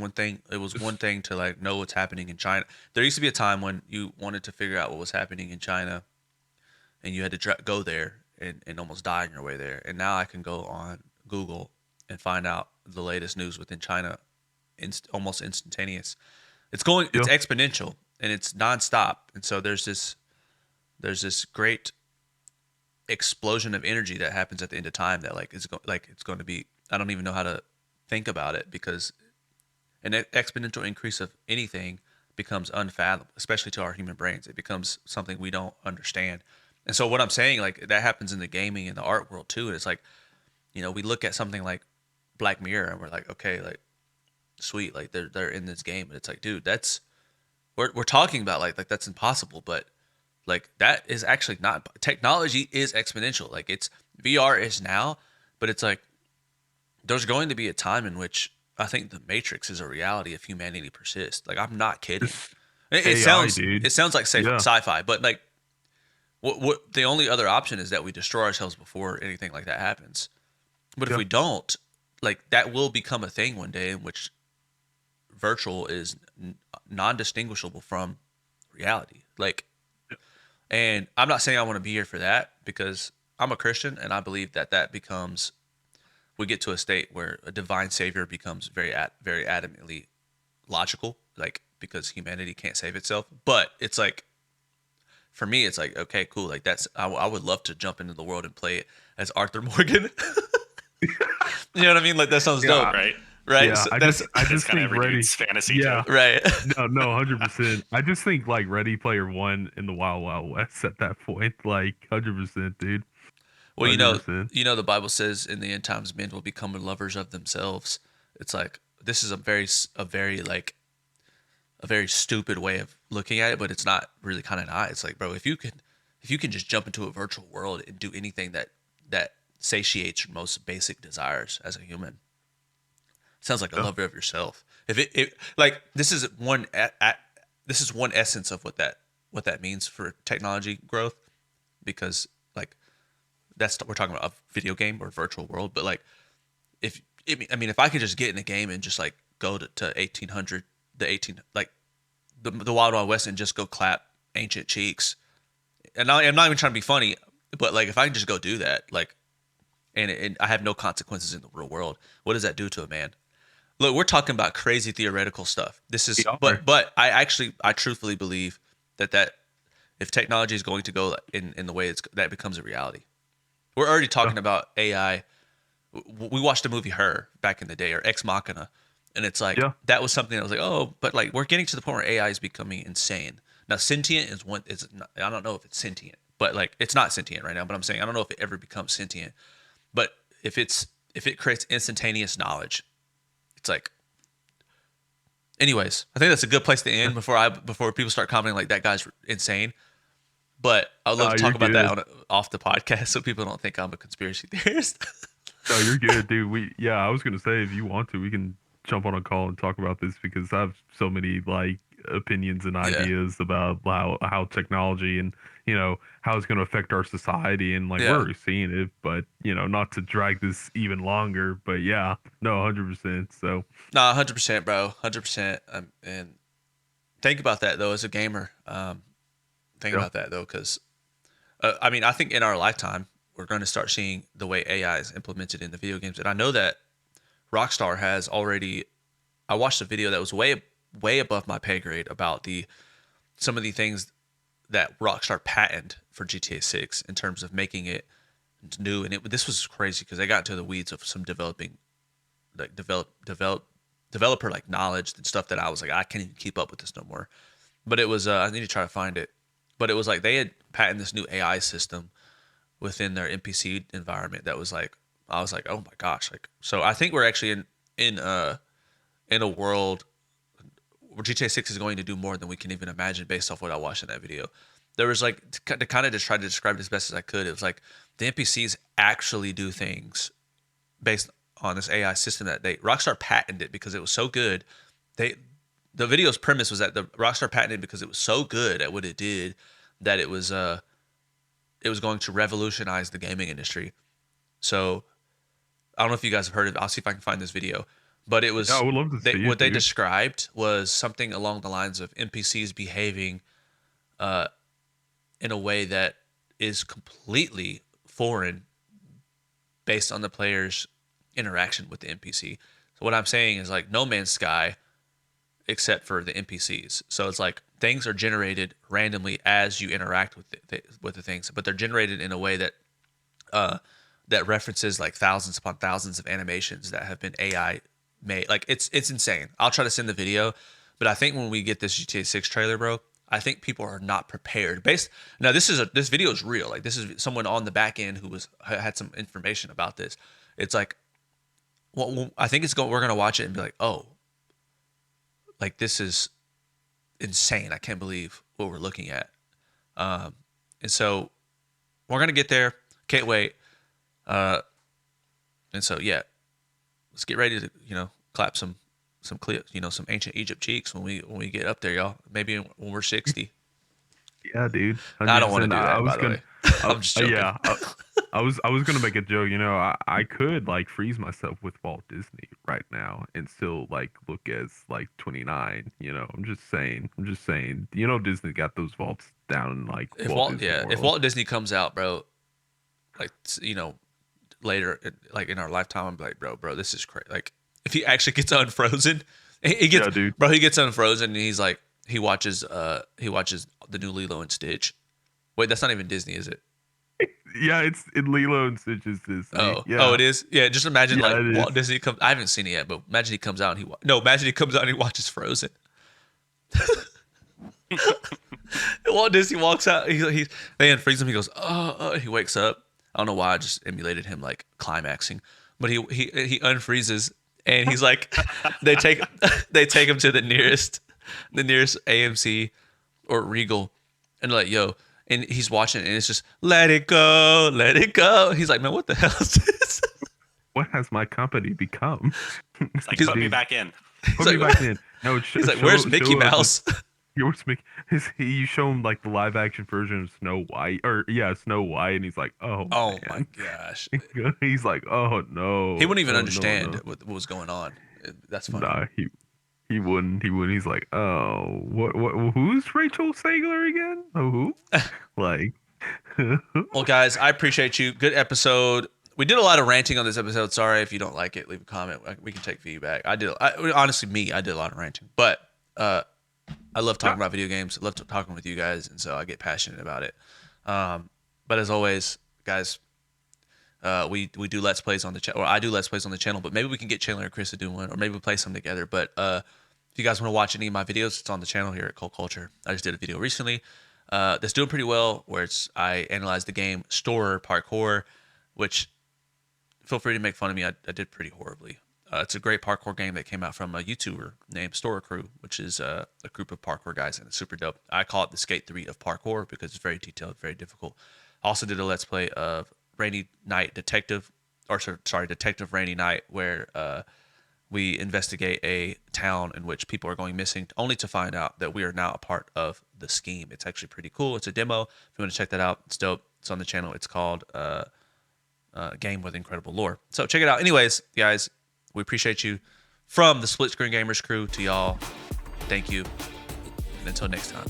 Speaker 1: It was one thing to like know what's happening in China. There used to be a time when you wanted to figure out what was happening in China, and you had to go there and almost die on your way there. And now I can go on Google and find out the latest news within China, almost instantaneous. It's exponential, and it's nonstop. And so there's this great explosion of energy that happens at the end of time that it's going to be, I don't even know how to think about it, because an exponential increase of anything becomes unfathomable, especially to our human brains. It becomes something we don't understand. And so what I'm saying, like, that happens in the gaming and the art world too. And it's like, you know, we look at something like Black Mirror, and we're like, okay, like sweet, like they're in this game, and it's like, dude, that's we're talking about like that's impossible, but like that is actually not. Technology is exponential. Like it's VR is now, but it's like there's going to be a time in which I think the Matrix is a reality if humanity persists. Like I'm not kidding.
Speaker 3: This
Speaker 1: It
Speaker 3: AI,
Speaker 1: sounds
Speaker 3: dude.
Speaker 1: it sounds like
Speaker 3: Yeah.
Speaker 1: sci-fi, but like what the only other option is that we destroy ourselves before anything like that happens. But if
Speaker 3: Yeah.
Speaker 1: we don't, like that will become a thing one day in which virtual is non-distinguishable from reality. Like, and I'm not saying I want to be here for that because I'm a Christian and I believe that that becomes we get to a state where a divine savior becomes very adamantly logical, like because humanity can't save itself. But it's like for me, it's like okay, cool. Like that's I would love to jump into the world and play it as Arthur Morgan. You know what I mean? Like that sounds
Speaker 3: Yeah,
Speaker 1: dope,
Speaker 3: I-
Speaker 1: right?
Speaker 3: Yeah,
Speaker 1: So
Speaker 3: I
Speaker 1: that's
Speaker 3: just
Speaker 4: kind of
Speaker 3: think
Speaker 4: every
Speaker 3: Ready.
Speaker 4: dude's fantasy
Speaker 3: Yeah.
Speaker 4: too.
Speaker 1: right.
Speaker 3: No, 100%. I just think like Ready Player One in the Wild Wild West at that point, like 100%, dude.
Speaker 1: Well,
Speaker 3: 100%.
Speaker 1: the Bible says in the end times men will become lovers of themselves. It's like this is a very stupid way of looking at it, but it's not really kind of not. It's like, bro, if you can just jump into a virtual world and do anything that satiates your most basic desires as a human, sounds like a
Speaker 3: Yeah.
Speaker 1: lover of yourself. If it like this is one essence of what that means for technology growth, because like we're talking about a video game or virtual world, but like if I could just get in a game and just like go to 1800 like the Wild Wild West and just go clap ancient cheeks, and I'm not even trying to be funny, but like if I can just go do that, like and I have no consequences in the real world, what does that do to a man? Look, we're talking about crazy theoretical stuff. This is,
Speaker 3: We are.
Speaker 1: but I truthfully believe that if technology is going to go in the way that becomes a reality. We're already talking about AI. We watched the movie Her back in the day, or Ex Machina, and it's like
Speaker 3: Yeah.
Speaker 1: that was something that was like, oh, but like we're getting to the point where AI is becoming insane. Now, sentient is one. Is not, I don't know if it's sentient, but like it's not sentient right now. But I'm saying I don't know if it ever becomes sentient. But if it creates instantaneous knowledge, it's like. Anyways, I think that's a good place to end before people start commenting like that guy's insane. But I'd love to talk
Speaker 3: You're
Speaker 1: about that
Speaker 3: good.
Speaker 1: off the podcast so people don't think I'm a conspiracy theorist.
Speaker 3: No, you're good, dude. I was gonna say if you want to, we can jump on a call and talk about this because I have so many like opinions and
Speaker 1: Yeah.
Speaker 3: ideas about how technology and how it's gonna affect our society and like
Speaker 1: Yeah.
Speaker 3: we're already seeing it, but not to drag this even longer. But yeah, no, 100%. So
Speaker 1: Nah, 100%, bro, 100%. And think about that though, as a gamer. Think
Speaker 3: Yeah.
Speaker 1: about that though, because I mean, I think in our lifetime we're going to start seeing the way AI is implemented in the video games, and I know that Rockstar has already. I watched a video that was way above my pay grade about some of the things that Rockstar patented for GTA 6 in terms of making it new, and this was crazy because they got into the weeds of some developer like knowledge and stuff that I was like, I can't even keep up with this no more. But it was I need to try to find it. But it was like they had patented this new AI system within their NPC environment that was like, I was like, oh my gosh, like so I think we're actually in a world where GTA 6 is going to do more than we can even imagine based off what I watched in that video. There was like to kind of just try to describe it as best as I could. It was like the NPCs actually do things based on this AI system that Rockstar patented because it was so good. The video's premise was that the Rockstar patented because it was so good at what it did that it was going to revolutionize the gaming industry. So I don't know if you guys have heard of it. I'll see if I can find this video. But it was
Speaker 3: yeah, I would love to see
Speaker 1: what
Speaker 3: it,
Speaker 1: they
Speaker 3: dude.
Speaker 1: described was something along the lines of NPCs behaving in a way that is completely foreign based on the player's interaction with the NPC. So what I'm saying is like No Man's Sky, except for the NPCs. So it's like things are generated randomly as you interact with the things, but they're generated in a way that that references like thousands upon thousands of animations that have been AI made. Like it's insane. I'll try to send the video, but I think when we get this GTA 6 trailer, bro, I think people are not prepared. Now this video is real. Like this is someone on the back end who had some information about this. It's like well, I think we're gonna watch it and be like, oh, like this is insane. I can't believe what we're looking at. And so we're gonna get there. Can't wait. And so yeah, let's get ready to clap some clips, some ancient Egypt cheeks when we get up there, y'all. Maybe when we're 60.
Speaker 3: Yeah, dude.
Speaker 1: I don't want to do
Speaker 3: 100%.
Speaker 1: that, by the way. I'm just joking.
Speaker 3: Yeah, I was gonna make a joke. I could like freeze myself with Walt Disney right now and still like look as like 29. I'm just saying. Disney got those vaults down in like
Speaker 1: If
Speaker 3: Walt Disney
Speaker 1: if
Speaker 3: World.
Speaker 1: Walt Disney comes out, bro, like later, like in our lifetime, I'm like, bro, this is crazy. Like if he actually gets unfrozen, he gets,
Speaker 3: Yeah, dude.
Speaker 1: bro, he gets unfrozen and he's like, he watches the new Lilo and Stitch. Wait, that's not even Disney, is it?
Speaker 3: Yeah, it's in Lilo and Stitch's Disney.
Speaker 1: Oh,
Speaker 3: Yeah.
Speaker 1: oh, it is. Yeah, just imagine
Speaker 3: Yeah,
Speaker 1: like
Speaker 3: it
Speaker 1: Walt
Speaker 3: is.
Speaker 1: Disney comes. I haven't seen it yet, but imagine he comes out and imagine he comes out and he watches Frozen. Walt Disney walks out. They unfreeze him. He goes, he wakes up. I don't know why. I just emulated him like climaxing, but he unfreezes and he's like, they take him to the nearest AMC or Regal, and they're like, yo. And he's watching it, and it's just, let it go, let it go. He's like, man, what the hell is this?
Speaker 3: What has my company become?
Speaker 4: It's like,
Speaker 1: He's
Speaker 4: put
Speaker 1: like-
Speaker 4: me back in.
Speaker 3: Put
Speaker 1: like,
Speaker 3: me back in. No,
Speaker 1: He's like, where's Mickey Mouse?
Speaker 3: Where's Mickey? You show him like the live action version of Snow White, Snow White, and he's like, oh,
Speaker 1: Oh my
Speaker 3: man.
Speaker 1: gosh.
Speaker 3: He's like, oh no.
Speaker 1: He wouldn't even
Speaker 3: Oh, no,
Speaker 1: understand
Speaker 3: no.
Speaker 1: what was going on. That's funny.
Speaker 3: Nah, he wouldn't. He's like, oh, what? Who's Rachel Sagler again? Oh, who? Like,
Speaker 1: Well, guys, I appreciate you. Good episode. We did a lot of ranting on this episode. Sorry if you don't like it. Leave a comment. We can take feedback. Honestly, I did a lot of ranting, but I love talking about video games. I love talking with you guys, and so I get passionate about it. But as always, guys, we do Let's Plays on the channel, or I do Let's Plays on the channel, but maybe we can get Chandler and Chris to do one, or maybe we play some together. But if you guys want to watch any of my videos, it's on the channel here at Cult Culture. I just did a video recently that's doing pretty well, where I analyzed the game Storer Parkour, which feel free to make fun of me. I did pretty horribly. It's a great parkour game that came out from a YouTuber named Storer Crew, which is a group of parkour guys, and it's super dope. I call it the Skate 3 of parkour because it's very detailed, very difficult. I also did a Let's Play of Rainy Night Detective, Detective Rainy Night, where we investigate a town in which people are going missing, only to find out that we are now a part of the scheme. It's actually pretty cool. It's a demo. If you want to check that out, it's dope. It's on the channel. It's called Game with Incredible Lore. So check it out. Anyways, guys, we appreciate you. From the Split Screen Gamers crew to y'all, thank you. And until next time.